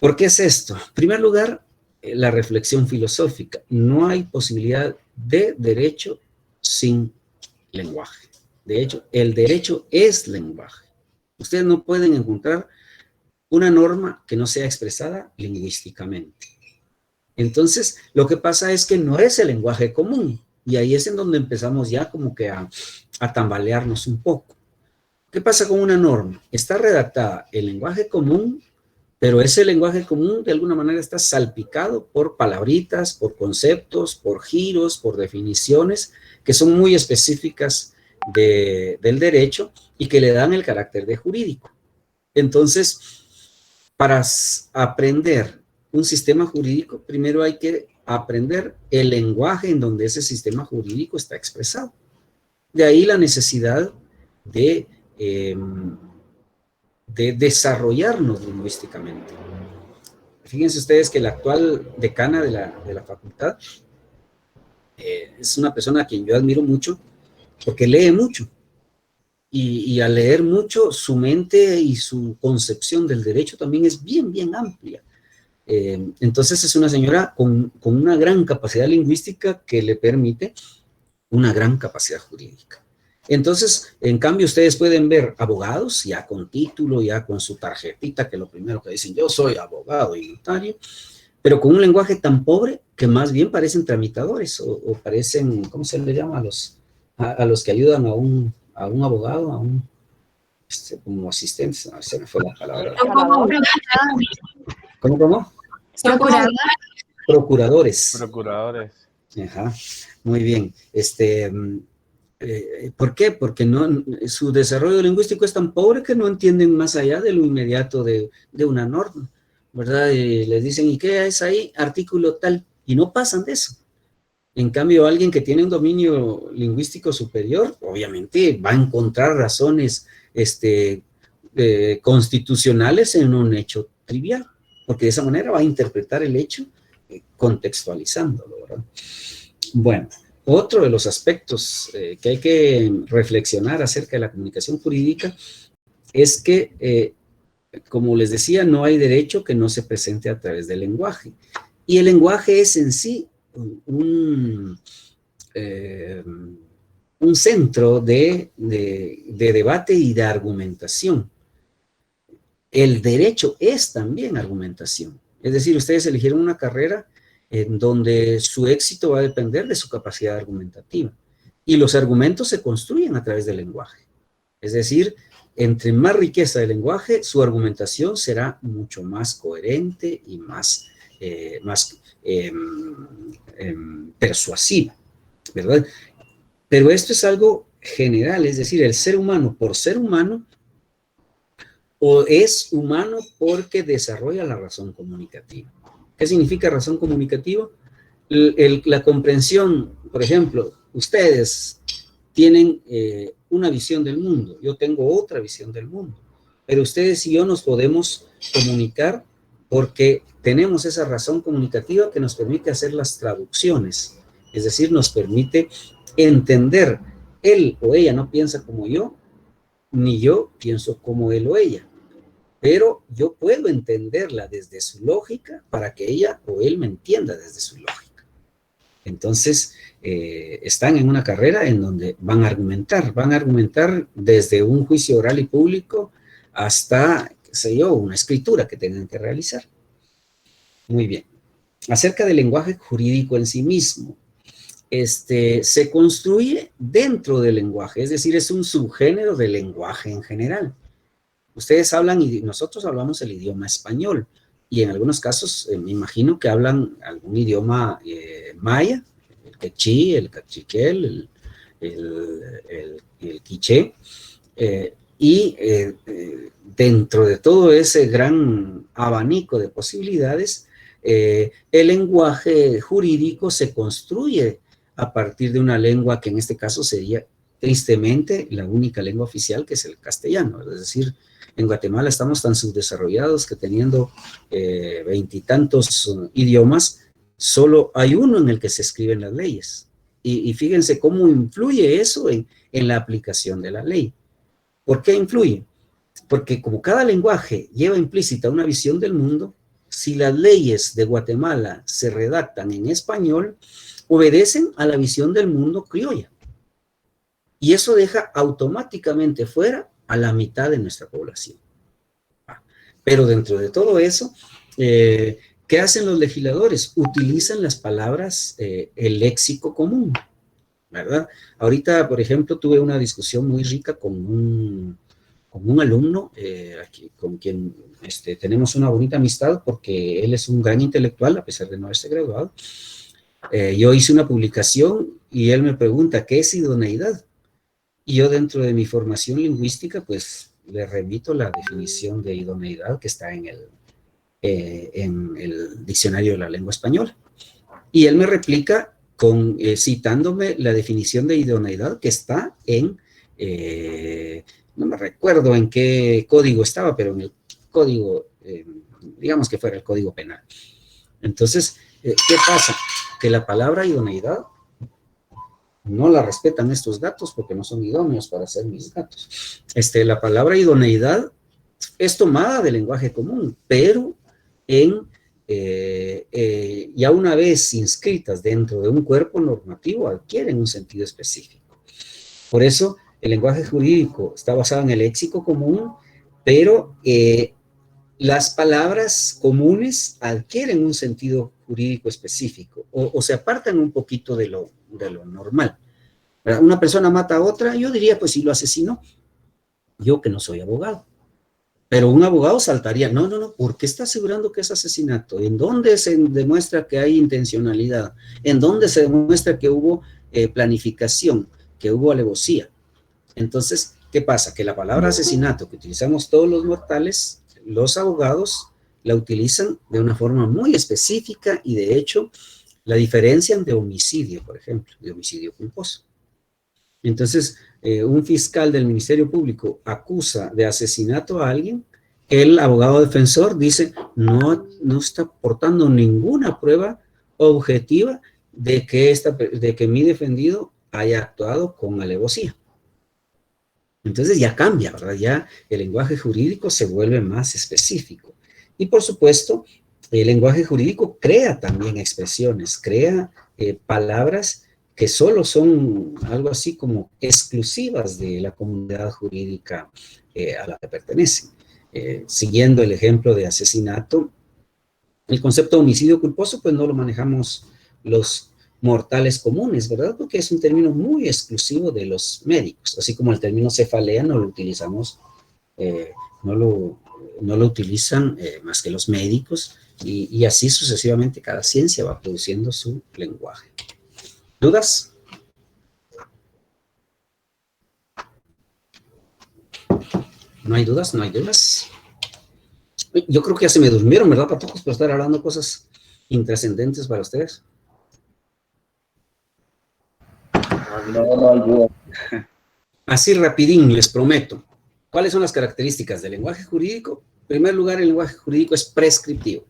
B: ¿Por qué es esto? En primer lugar, la reflexión filosófica. No hay posibilidad de derecho sin lenguaje. De hecho, el derecho es lenguaje. Ustedes no pueden encontrar una norma que no sea expresada lingüísticamente. Entonces, lo que pasa es que no es el lenguaje común, y ahí es en donde empezamos ya como que a tambalearnos un poco. ¿Qué pasa con una norma? Está redactada en lenguaje común, pero ese lenguaje común de alguna manera está salpicado por palabritas, por conceptos, por giros, por definiciones que son muy específicas del derecho y que le dan el carácter de jurídico. Entonces, para aprender un sistema jurídico, primero hay que aprender el lenguaje en donde ese sistema jurídico está expresado. De ahí la necesidad de desarrollarnos lingüísticamente. Fíjense ustedes que la actual decana de la facultad es una persona a quien yo admiro mucho porque lee mucho. Y al leer mucho, su mente y su concepción del derecho también es bien, bien amplia. Entonces es una señora con una gran capacidad lingüística que le permite una gran capacidad jurídica. Entonces, en cambio, ustedes pueden ver abogados ya con título, ya con su tarjetita, que lo primero que dicen, yo soy abogado y notario, pero con un lenguaje tan pobre que más bien parecen tramitadores o parecen, ¿cómo se le llama? A los que ayudan a un abogado, como asistentes, no, se me fue la palabra. ¿Cómo? Procuradores. Ajá, muy bien. ¿Por qué? Porque su desarrollo lingüístico es tan pobre que no entienden más allá de lo inmediato de una norma, ¿verdad? Y les dicen, ¿y qué es ahí? Artículo tal, y no pasan de eso. En cambio, alguien que tiene un dominio lingüístico superior, obviamente va a encontrar razones constitucionales en un hecho trivial, porque de esa manera va a interpretar el hecho contextualizándolo, ¿verdad? Bueno, otro de los aspectos que hay que reflexionar acerca de la comunicación jurídica es que, como les decía, no hay derecho que no se presente a través del lenguaje. Y el lenguaje es en sí un centro de debate y de argumentación. El derecho es también argumentación. Es decir, ustedes eligieron una carrera en donde su éxito va a depender de su capacidad argumentativa. Y los argumentos se construyen a través del lenguaje. Es decir, entre más riqueza del lenguaje, su argumentación será mucho más coherente y más persuasiva, ¿verdad? Pero esto es algo general, es decir, el ser humano por ser humano o es humano porque desarrolla la razón comunicativa. ¿Qué significa razón comunicativa? La comprensión, por ejemplo, ustedes tienen una visión del mundo, yo tengo otra visión del mundo, pero ustedes y yo nos podemos comunicar porque tenemos esa razón comunicativa que nos permite hacer las traducciones, es decir, nos permite entender. Él o ella no piensa como yo, ni yo pienso como él o ella, pero yo puedo entenderla desde su lógica para que ella o él me entienda desde su lógica. Entonces, están en una carrera en donde van a argumentar desde un juicio oral y público hasta, qué sé yo, una escritura que tengan que realizar. Muy bien. Acerca del lenguaje jurídico en sí mismo, se construye dentro del lenguaje, es decir, es un subgénero del lenguaje en general. Ustedes hablan y nosotros hablamos el idioma español y en algunos casos me imagino que hablan algún idioma maya, el quechí, el cachiquel, el quiché, y dentro de todo ese gran abanico de posibilidades, el lenguaje jurídico se construye a partir de una lengua que en este caso sería tristemente la única lengua oficial, que es el castellano. Es decir, en Guatemala estamos tan subdesarrollados que teniendo 20 y tantos idiomas, solo hay uno en el que se escriben las leyes. Y fíjense cómo influye eso en la aplicación de la ley. ¿Por qué influye? Porque como cada lenguaje lleva implícita una visión del mundo, si las leyes de Guatemala se redactan en español, obedecen a la visión del mundo criolla. Y eso deja automáticamente fuera a la mitad de nuestra población. Pero dentro de todo eso, ¿qué hacen los legisladores? Utilizan las palabras, el léxico común, ¿verdad? Ahorita, por ejemplo, tuve una discusión muy rica con un alumno, aquí, con quien tenemos una bonita amistad, porque él es un gran intelectual, a pesar de no haberse graduado. Yo hice una publicación y él me pregunta, ¿qué es idoneidad? Y yo, dentro de mi formación lingüística, pues le remito la definición de idoneidad que está en el diccionario de la lengua española. Y él me replica citándome la definición de idoneidad que está en, no me recuerdo en qué código estaba, pero en el código, digamos que fuera el Código Penal. Entonces, ¿qué pasa? Que la palabra idoneidad no la respetan estos gatos porque no son idóneos para ser mis gatos. La palabra idoneidad es tomada del lenguaje común, pero ya una vez inscritas dentro de un cuerpo normativo adquieren un sentido específico. Por eso el lenguaje jurídico está basado en el léxico común, pero las palabras comunes adquieren un sentido jurídico específico o se apartan un poquito de lo normal. Una persona mata a otra, yo diría, pues si lo asesinó, yo que no soy abogado. Pero un abogado saltaría, no, ¿por qué está asegurando que es asesinato? ¿En dónde se demuestra que hay intencionalidad? ¿En dónde se demuestra que hubo planificación, que hubo alevosía? Entonces, ¿qué pasa? Que la palabra asesinato que utilizamos todos los mortales, los abogados la utilizan de una forma muy específica y de hecho la diferencian de homicidio, por ejemplo, de homicidio culposo. Entonces, un fiscal del Ministerio Público acusa de asesinato a alguien, el abogado defensor dice, no está aportando ninguna prueba objetiva de que mi defendido haya actuado con alevosía. Entonces ya cambia, ¿verdad? Ya el lenguaje jurídico se vuelve más específico. Y por supuesto, el lenguaje jurídico crea también expresiones, crea palabras que solo son algo así como exclusivas de la comunidad jurídica a la que pertenecen. Siguiendo el ejemplo de asesinato, el concepto de homicidio culposo, pues no lo manejamos los mortales comunes, ¿verdad? Porque es un término muy exclusivo de los médicos, así como el término cefalea no lo utilizamos, no lo utilizan más que los médicos, y así sucesivamente cada ciencia va produciendo su lenguaje. ¿Dudas? ¿No hay dudas? ¿No hay dudas? Yo creo que ya se me durmieron, ¿verdad, patojos? Por estar hablando cosas intrascendentes para ustedes.
C: No ayuda.
B: Así rapidín, les prometo. ¿Cuáles son las características del lenguaje jurídico? En primer lugar, el lenguaje jurídico es prescriptivo.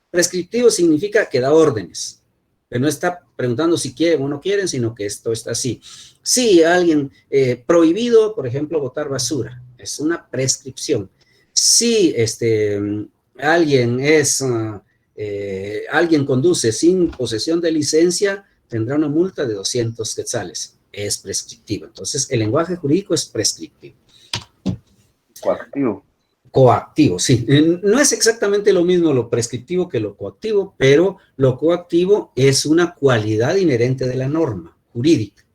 B: Prescriptivo significa que da órdenes, pero no está preguntando si quieren o no quieren, sino que esto está así. Si alguien prohibido, por ejemplo, botar basura, es una prescripción. Si alguien alguien conduce sin posesión de licencia, tendrá una multa de 200 quetzales. Es prescriptivo. Entonces, el lenguaje jurídico es prescriptivo.
C: Coactivo.
B: Coactivo, sí. No es exactamente lo mismo lo prescriptivo que lo coactivo, pero lo coactivo es una cualidad inherente de la norma jurídica.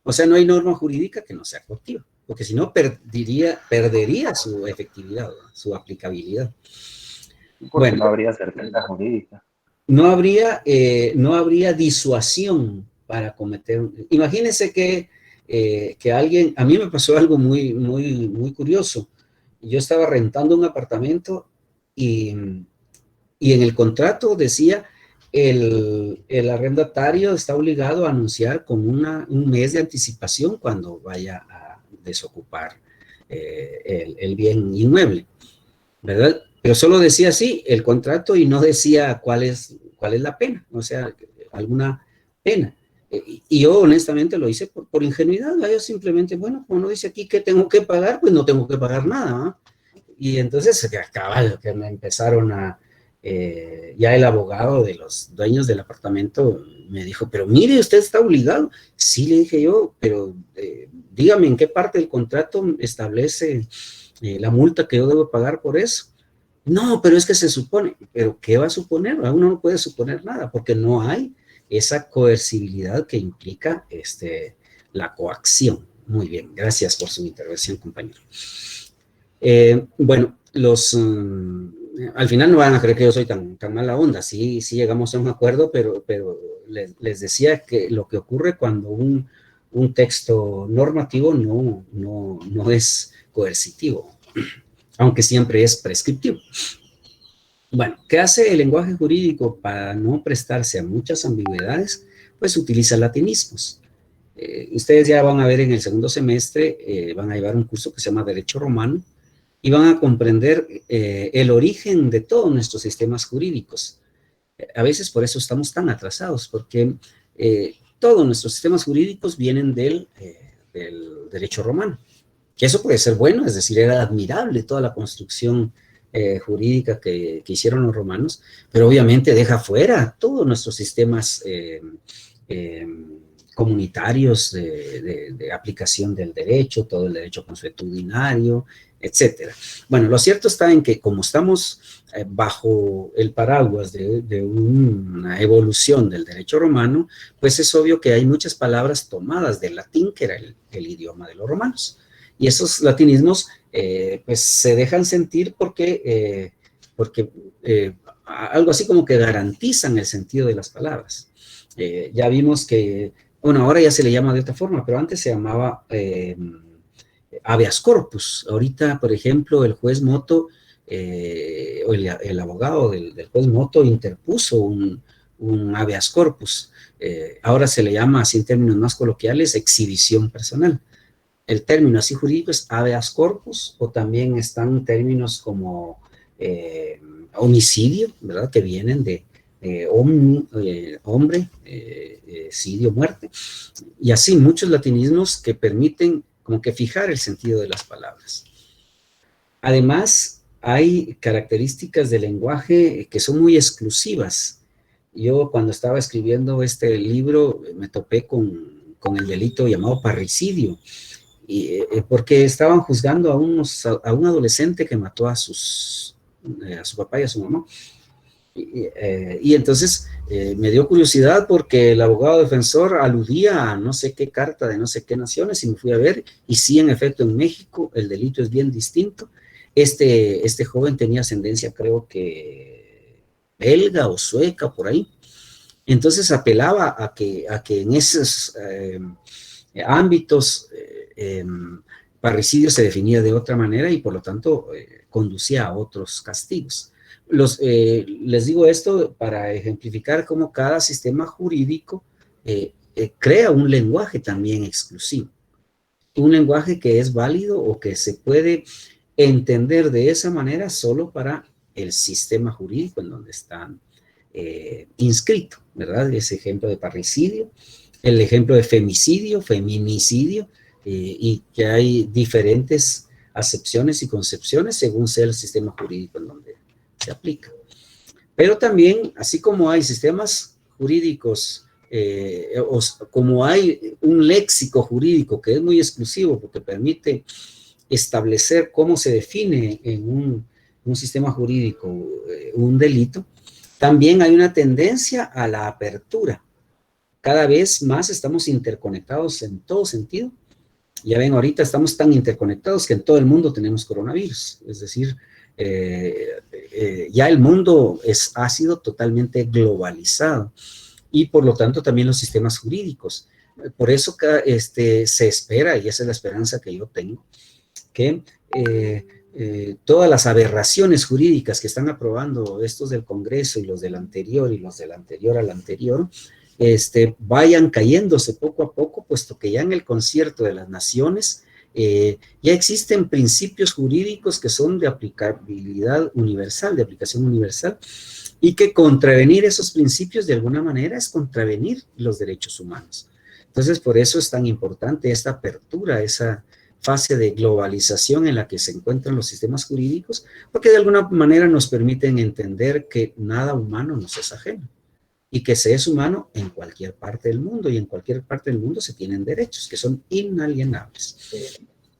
B: O sea, no hay norma jurídica que no sea coactiva, porque si no perdería su efectividad, su aplicabilidad.
C: Porque
B: bueno,
C: no habría certeza jurídica.
B: No habría disuasión para cometer. Imagínense que alguien, a mí me pasó algo muy, muy, muy curioso. Yo estaba rentando un apartamento y en el contrato decía el arrendatario está obligado a anunciar con un mes de anticipación cuando vaya a desocupar el bien inmueble, ¿verdad? Pero solo decía así el contrato y no decía cuál es la pena, o sea, alguna pena. Y yo honestamente lo hice por ingenuidad, ¿no? Yo simplemente, bueno, como no dice aquí que tengo que pagar, pues no tengo que pagar nada, ¿no? Y entonces, cabal, que me empezaron ya el abogado de los dueños del apartamento me dijo, pero mire, usted está obligado. Sí, le dije yo, pero dígame en qué parte del contrato establece la multa que yo debo pagar por eso. No, pero es que se supone, pero ¿qué va a suponer? Uno no puede suponer nada, porque no hay esa coercibilidad que implica la coacción. Muy bien, gracias por su intervención, compañero. Bueno, al final no van a creer que yo soy tan mala onda, sí llegamos a un acuerdo, pero les decía que lo que ocurre cuando un texto normativo no es coercitivo, aunque siempre es prescriptivo. Bueno, ¿qué hace el lenguaje jurídico para no prestarse a muchas ambigüedades? Pues utiliza latinismos. Ustedes ya van a ver en el segundo semestre, van a llevar un curso que se llama Derecho Romano, y van a comprender el origen de todos nuestros sistemas jurídicos. A veces por eso estamos tan atrasados, porque todos nuestros sistemas jurídicos vienen del derecho romano. Que eso puede ser bueno, es decir, era admirable toda la construcción jurídica que hicieron los romanos, pero obviamente deja fuera todos nuestros sistemas comunitarios de aplicación del derecho, todo el derecho consuetudinario, etcétera. Bueno, lo cierto está en que como estamos bajo el paraguas de una evolución del derecho romano, pues es obvio que hay muchas palabras tomadas del latín, que era el idioma de los romanos. Y esos latinismos pues se dejan sentir porque algo así como que garantizan el sentido de las palabras. Ya vimos que, bueno, ahora ya se le llama de otra forma, pero antes se llamaba habeas corpus. Ahorita, por ejemplo, el juez Moto, o el abogado del juez Moto interpuso un habeas corpus. Ahora se le llama, así en términos más coloquiales, exhibición personal. El término así jurídico es habeas corpus, o también están términos como homicidio, ¿verdad? Que vienen de hombre, cidio, muerte. Y así muchos latinismos que permiten como que fijar el sentido de las palabras. Además, hay características del lenguaje que son muy exclusivas. Yo cuando estaba escribiendo este libro me topé con el delito llamado parricidio, porque estaban juzgando a un adolescente que mató a su papá y a su mamá. Y entonces me dio curiosidad porque el abogado defensor aludía a no sé qué carta de no sé qué naciones, y me fui a ver, y sí, en efecto, en México el delito es bien distinto. Este joven tenía ascendencia, creo que belga o sueca, por ahí. Entonces apelaba a que en esos ámbitos parricidio se definía de otra manera y por lo tanto conducía a otros castigos. Les digo esto para ejemplificar cómo cada sistema jurídico crea un lenguaje también exclusivo, un lenguaje que es válido o que se puede entender de esa manera solo para el sistema jurídico en donde están inscritos, ¿verdad? Ese ejemplo de parricidio, el ejemplo de femicidio, feminicidio, y que hay diferentes acepciones y concepciones según sea el sistema jurídico en donde se aplica. Pero también, así como hay sistemas jurídicos, como hay un léxico jurídico que es muy exclusivo porque permite establecer cómo se define en un sistema jurídico un delito, también hay una tendencia a la apertura. Cada vez más estamos interconectados en todo sentido. Ya ven, ahorita estamos tan interconectados que en todo el mundo tenemos coronavirus. Es decir, ya el mundo ha sido totalmente globalizado y por lo tanto también los sistemas jurídicos. Por eso se espera, y esa es la esperanza que yo tengo, que todas las aberraciones jurídicas que están aprobando estos del Congreso y los del anterior y los del anterior al anterior, vayan cayéndose poco a poco, puesto que ya en el concierto de las naciones ya existen principios jurídicos que son de aplicabilidad universal, de aplicación universal, y que contravenir esos principios de alguna manera es contravenir los derechos humanos. Entonces, por eso es tan importante esta apertura, esa fase de globalización en la que se encuentran los sistemas jurídicos, porque de alguna manera nos permiten entender que nada humano nos es ajeno y que se es humano en cualquier parte del mundo, y en cualquier parte del mundo se tienen derechos que son inalienables.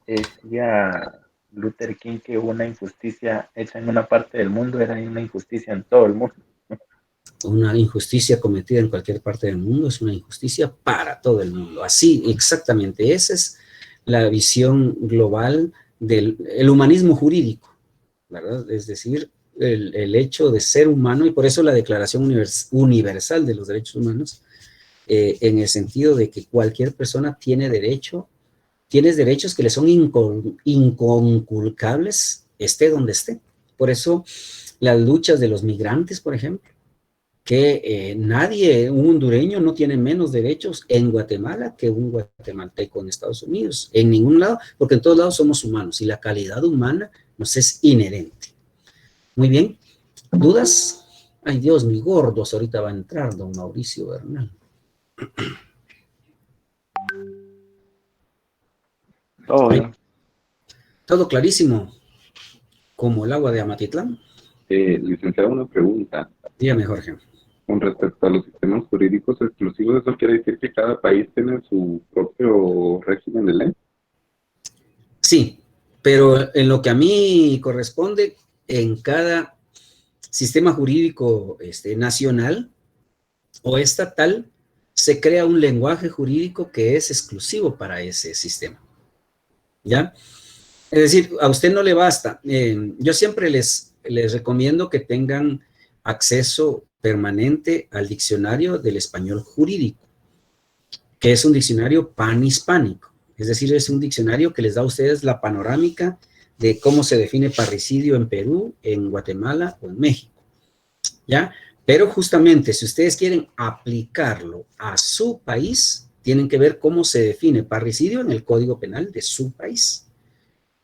C: Decía Luther King que una injusticia hecha en una parte del mundo era una injusticia en todo el mundo.
B: Una injusticia cometida en cualquier parte del mundo es una injusticia para todo el mundo. Así, exactamente, esa es la visión global del humanismo jurídico, ¿verdad? Es decir, el hecho de ser humano, y por eso la Declaración Universal de los Derechos Humanos, en el sentido de que cualquier persona tienes derechos que le son inconculcables, esté donde esté. Por eso las luchas de los migrantes, por ejemplo, que un hondureño no tiene menos derechos en Guatemala que un guatemalteco en Estados Unidos, en ningún lado, porque en todos lados somos humanos y la calidad humana nos es inherente. Muy bien, ¿dudas? Ay Dios, mi gordos, ahorita va a entrar don Mauricio Bernal.
C: Todo bien.
B: Todo clarísimo, como el agua de Amatitlán.
I: Licenciado, una pregunta.
B: Dígame, Jorge.
I: Con respecto a los sistemas jurídicos exclusivos, ¿eso quiere decir que cada país tiene su propio régimen de ley?
B: Sí, pero en lo que a mí corresponde, en cada sistema jurídico nacional o estatal, se crea un lenguaje jurídico que es exclusivo para ese sistema. ¿Ya? Es decir, a usted no le basta. Yo siempre les recomiendo que tengan acceso permanente al diccionario del español jurídico, que es un diccionario panhispánico. Es decir, es un diccionario que les da a ustedes la panorámica de cómo se define parricidio en Perú, en Guatemala o en México. ¿Ya? Pero justamente, si ustedes quieren aplicarlo a su país, tienen que ver cómo se define parricidio en el Código Penal de su país.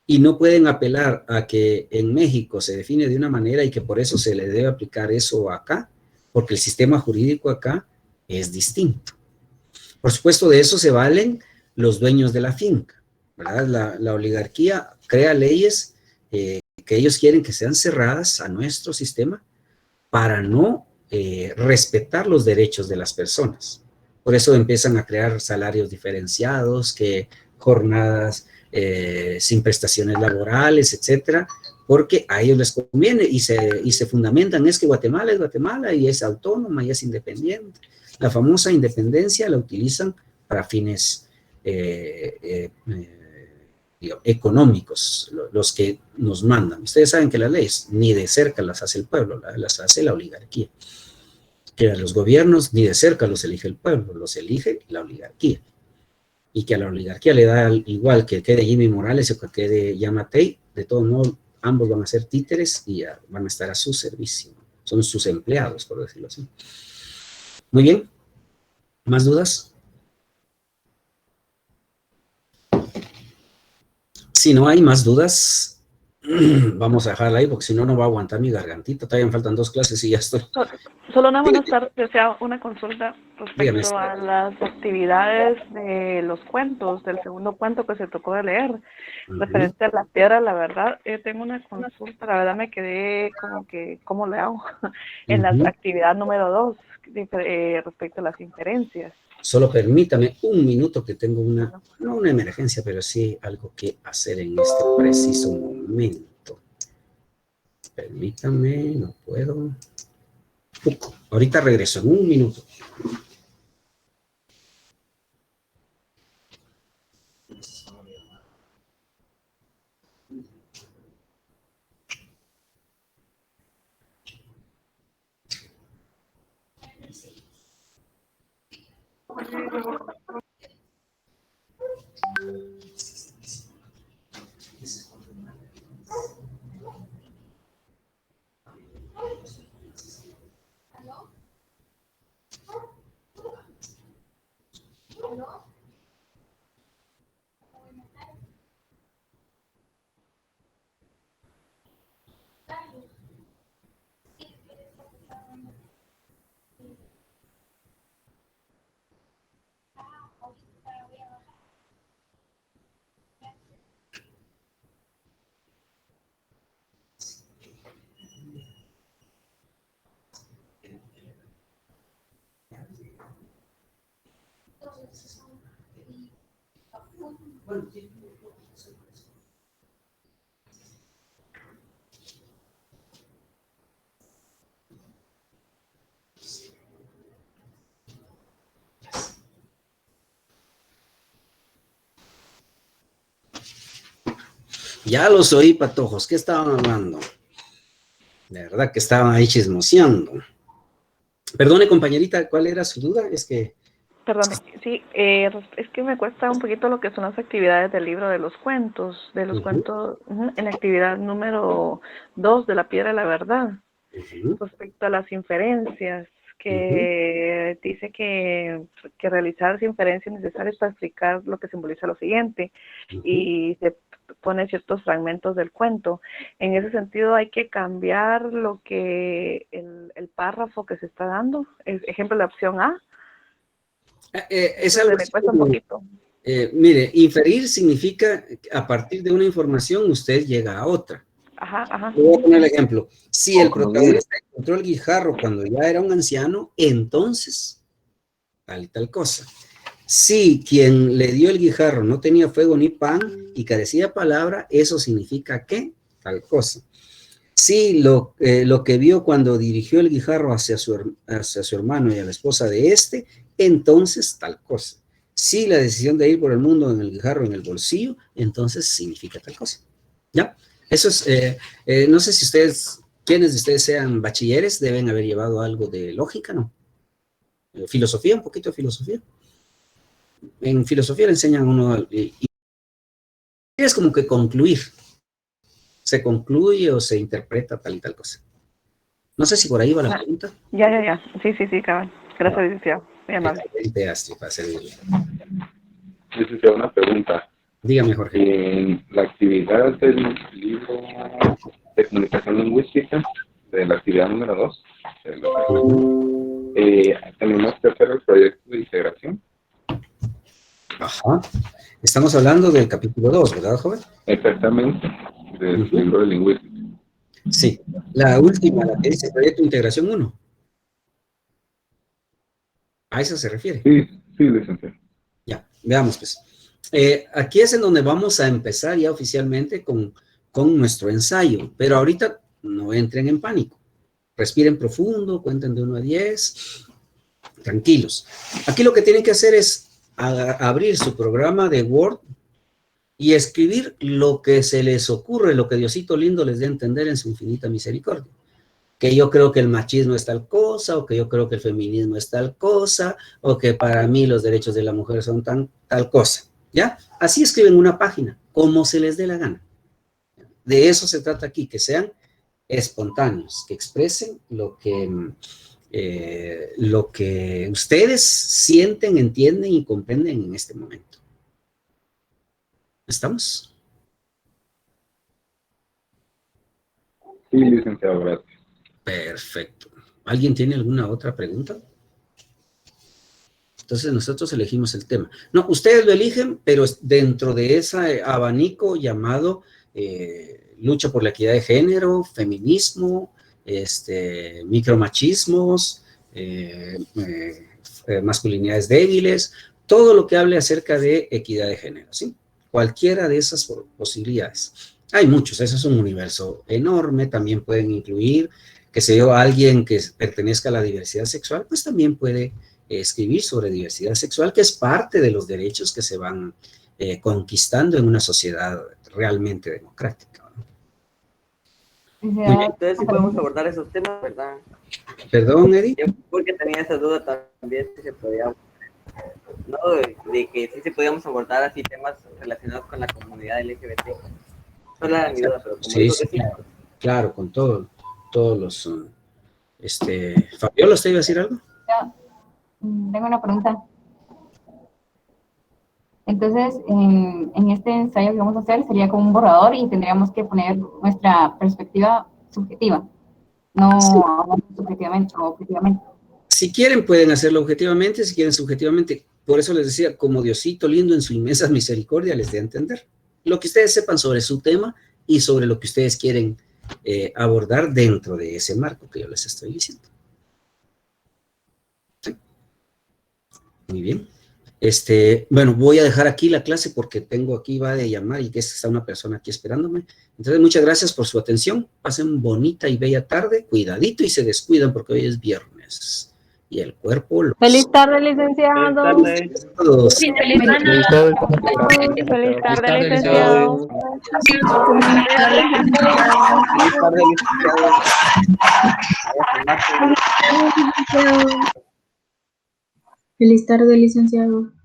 B: Y no pueden apelar a que en México se define de una manera y que por eso se le debe aplicar eso acá, porque el sistema jurídico acá es distinto. Por supuesto, de eso se valen los dueños de la finca, ¿verdad? La oligarquía crea leyes que ellos quieren que sean cerradas a nuestro sistema para no respetar los derechos de las personas. Por eso empiezan a crear salarios diferenciados, que jornadas sin prestaciones laborales, etcétera, porque a ellos les conviene y se fundamentan, es que Guatemala es Guatemala y es autónoma y es independiente. La famosa independencia la utilizan para fines económicos, los que nos mandan. Ustedes saben que las leyes ni de cerca las hace el pueblo, las hace la oligarquía. Que a los gobiernos ni de cerca los elige el pueblo, los elige la oligarquía. Y que a la oligarquía le da igual que quede Jimmy Morales o que quede Yamatei, de todos modos, ambos van a ser títeres y van a estar a su servicio. Son sus empleados, por decirlo así. Muy bien. ¿Más dudas? Si no hay más dudas, vamos a dejarla ahí, porque si no, no va a aguantar mi gargantita. Todavía me faltan 2 clases y ya estoy.
F: Solo una buena tarde, desea una consulta
B: Dígame.
F: respecto a las actividades de los cuentos, del segundo cuento que se tocó de leer, referente a la piedra, la verdad. Tengo una consulta, la verdad me quedé como que, ¿cómo le hago? En la actividad número 2, respecto a las inferencias.
B: Solo permítame un minuto que tengo no una emergencia, pero sí algo que hacer en este preciso momento. Permítame, no puedo. Ahorita regreso, en un minuto. Ya los oí, patojos. ¿Qué estaban hablando? De verdad que estaban ahí chismoseando. Perdone, compañerita, ¿cuál era su duda? Es que...
F: Perdón, sí, es que me cuesta un poquito lo que son las actividades del libro de los cuentos, cuentos, en la actividad número 2 de la piedra de la verdad, respecto a las inferencias, que dice que realizar las inferencias necesarias para explicar lo que simboliza lo siguiente, y se pone ciertos fragmentos del cuento. En ese sentido hay que cambiar lo que el párrafo que se está dando, ejemplo, la opción A.
B: Es algo
F: me cuesta un poquito.
B: Mire, inferir significa a partir de una información usted llega a otra. Voy a poner el ejemplo. Si el protagonista encontró el guijarro cuando ya era un anciano, entonces tal y tal cosa. Si quien le dio el guijarro no tenía fuego ni pan y carecía de palabra, eso significa que tal cosa. Si lo que vio cuando dirigió el guijarro hacia su hermano y a la esposa de este, entonces tal cosa. Si la decisión de ir por el mundo en el guijarro en el bolsillo, entonces significa tal cosa. ¿Ya? Eso es, no sé si ustedes, quienes de ustedes sean bachilleres, deben haber llevado algo de lógica, ¿no? Filosofía, un poquito de filosofía. En filosofía le enseñan a uno, y es como que concluir. Se concluye o se interpreta tal y tal cosa. No sé si por ahí va la pregunta.
F: Ya. Sí, cabal. Gracias, licenciado. Muy amable.
B: Para servirle.
I: Licenciado, una pregunta.
B: Dígame, Jorge.
I: En la actividad del libro de comunicación lingüística, de la actividad número 2, tenemos que hacer el proyecto de integración.
B: Ajá. Estamos hablando del capítulo 2, ¿verdad, joven?
I: Exactamente, del libro de lingüística.
B: Sí, la última, la que dice Proyecto de Integración 1. ¿A eso se refiere?
I: Sí, sí, licenciado.
B: Ya, veamos pues. Aquí es en donde vamos a empezar ya oficialmente con nuestro ensayo, pero ahorita no entren en pánico. Respiren profundo, cuenten de 1 a 10, tranquilos. Aquí lo que tienen que hacer es abrir su programa de Word y escribir lo que se les ocurre, lo que Diosito lindo les dé a entender en su infinita misericordia. Que yo creo que el machismo es tal cosa, o que yo creo que el feminismo es tal cosa, o que para mí los derechos de la mujer son tal cosa, ¿ya? Así escriben una página, como se les dé la gana. De eso se trata aquí, que sean espontáneos, que expresen lo que ustedes sienten, entienden y comprenden en este momento. ¿Estamos?
I: Sí, licenciado, gracias.
B: Perfecto. ¿Alguien tiene alguna otra pregunta? Entonces nosotros elegimos el tema. No, ustedes lo eligen, pero dentro de ese abanico llamado lucha por la equidad de género, feminismo, micromachismos, masculinidades débiles, todo lo que hable acerca de equidad de género, ¿sí? Cualquiera de esas posibilidades. Hay muchos, eso es un universo enorme, también pueden incluir, que sé yo, alguien que pertenezca a la diversidad sexual, pues también puede escribir sobre diversidad sexual, que es parte de los derechos que se van conquistando en una sociedad realmente democrática. Muy bien.
A: Entonces sí podemos abordar esos temas, ¿verdad?
B: Perdón, Eddie.
A: Yo porque tenía esa duda también, si se podía, ¿no? De que sí se podíamos abordar así temas relacionados con la comunidad LGBT. Solo era mi duda, pero como
B: Sí,
A: dijo
B: sí,
A: que sí.
B: claro, con todos los... Fabiola, ¿usted iba a decir algo?
G: Tengo una pregunta. Entonces, en este ensayo que vamos a hacer sería como un borrador y tendríamos que poner nuestra perspectiva subjetiva,
B: Sí.
G: no hablando subjetivamente o objetivamente.
B: Si quieren, pueden hacerlo objetivamente, si quieren subjetivamente. Por eso les decía, como Diosito lindo en su inmensa misericordia les dé a entender. Lo que ustedes sepan sobre su tema y sobre lo que ustedes quieren abordar dentro de ese marco que yo les estoy diciendo. ¿Sí? Muy bien. Bueno, voy a dejar aquí la clase porque tengo aquí, va de llamar y que está una persona aquí esperándome. Entonces, muchas gracias por su atención. Pasen bonita y bella tarde. Cuidadito y se descuidan porque hoy es viernes. Y el cuerpo lo...
J: Feliz tarde,
D: Feliz
J: licenciado.
D: tarde.
B: Todos.
G: Feliz
E: Feliz tarde,
J: Feliz
E: Feliz
J: tarde,
E: tarde,
J: licenciado.
E: licenciado.
D: Feliz tarde, licenciado.
K: Feliz tarde, licenciado.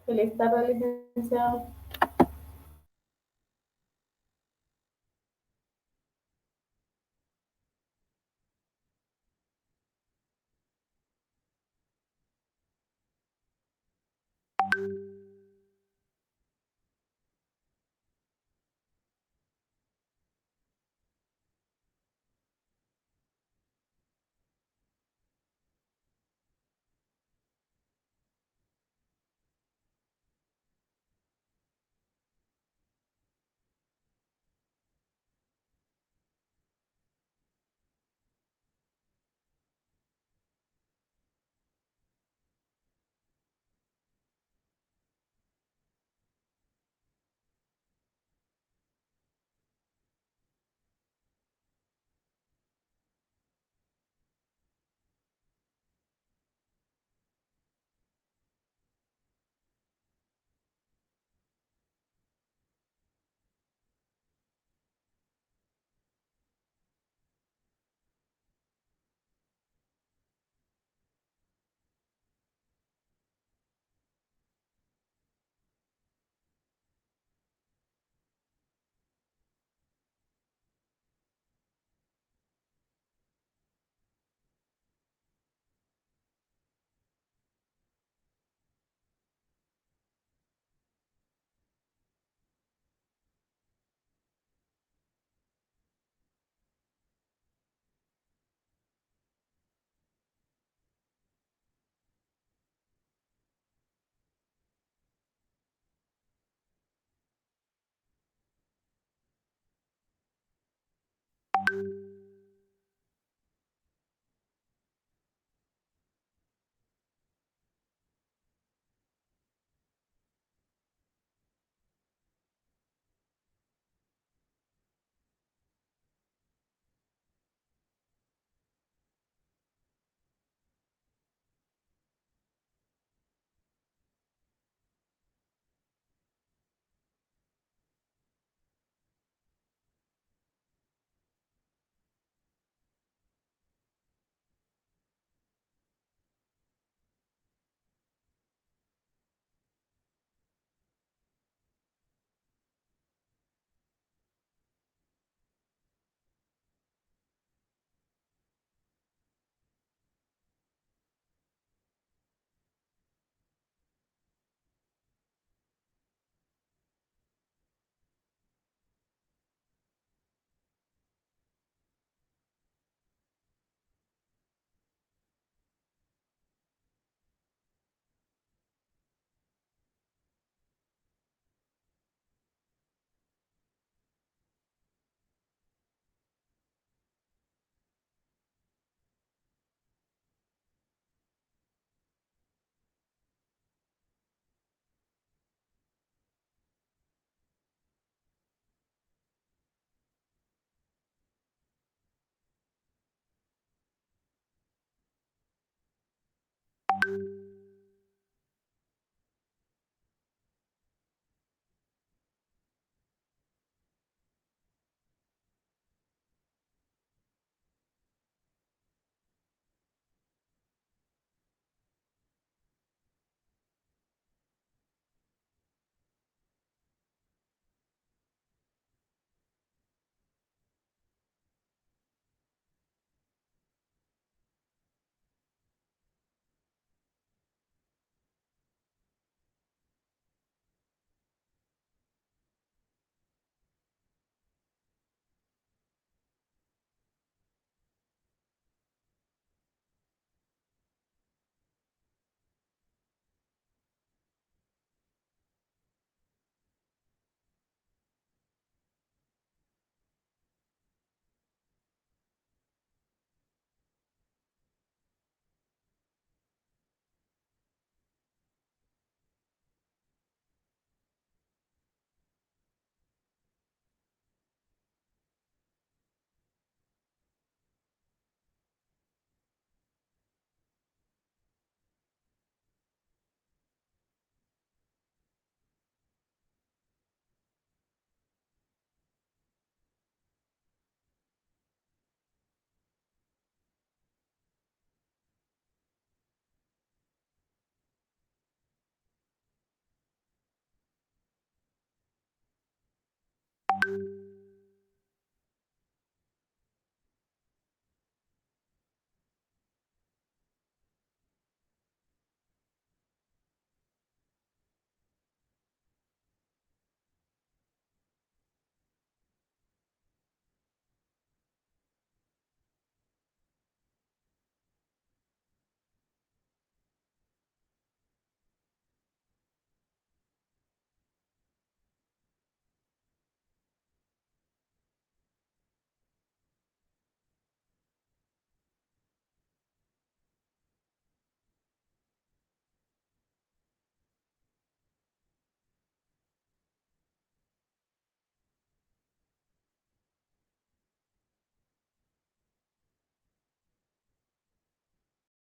K: Feliz tarde, licenciado.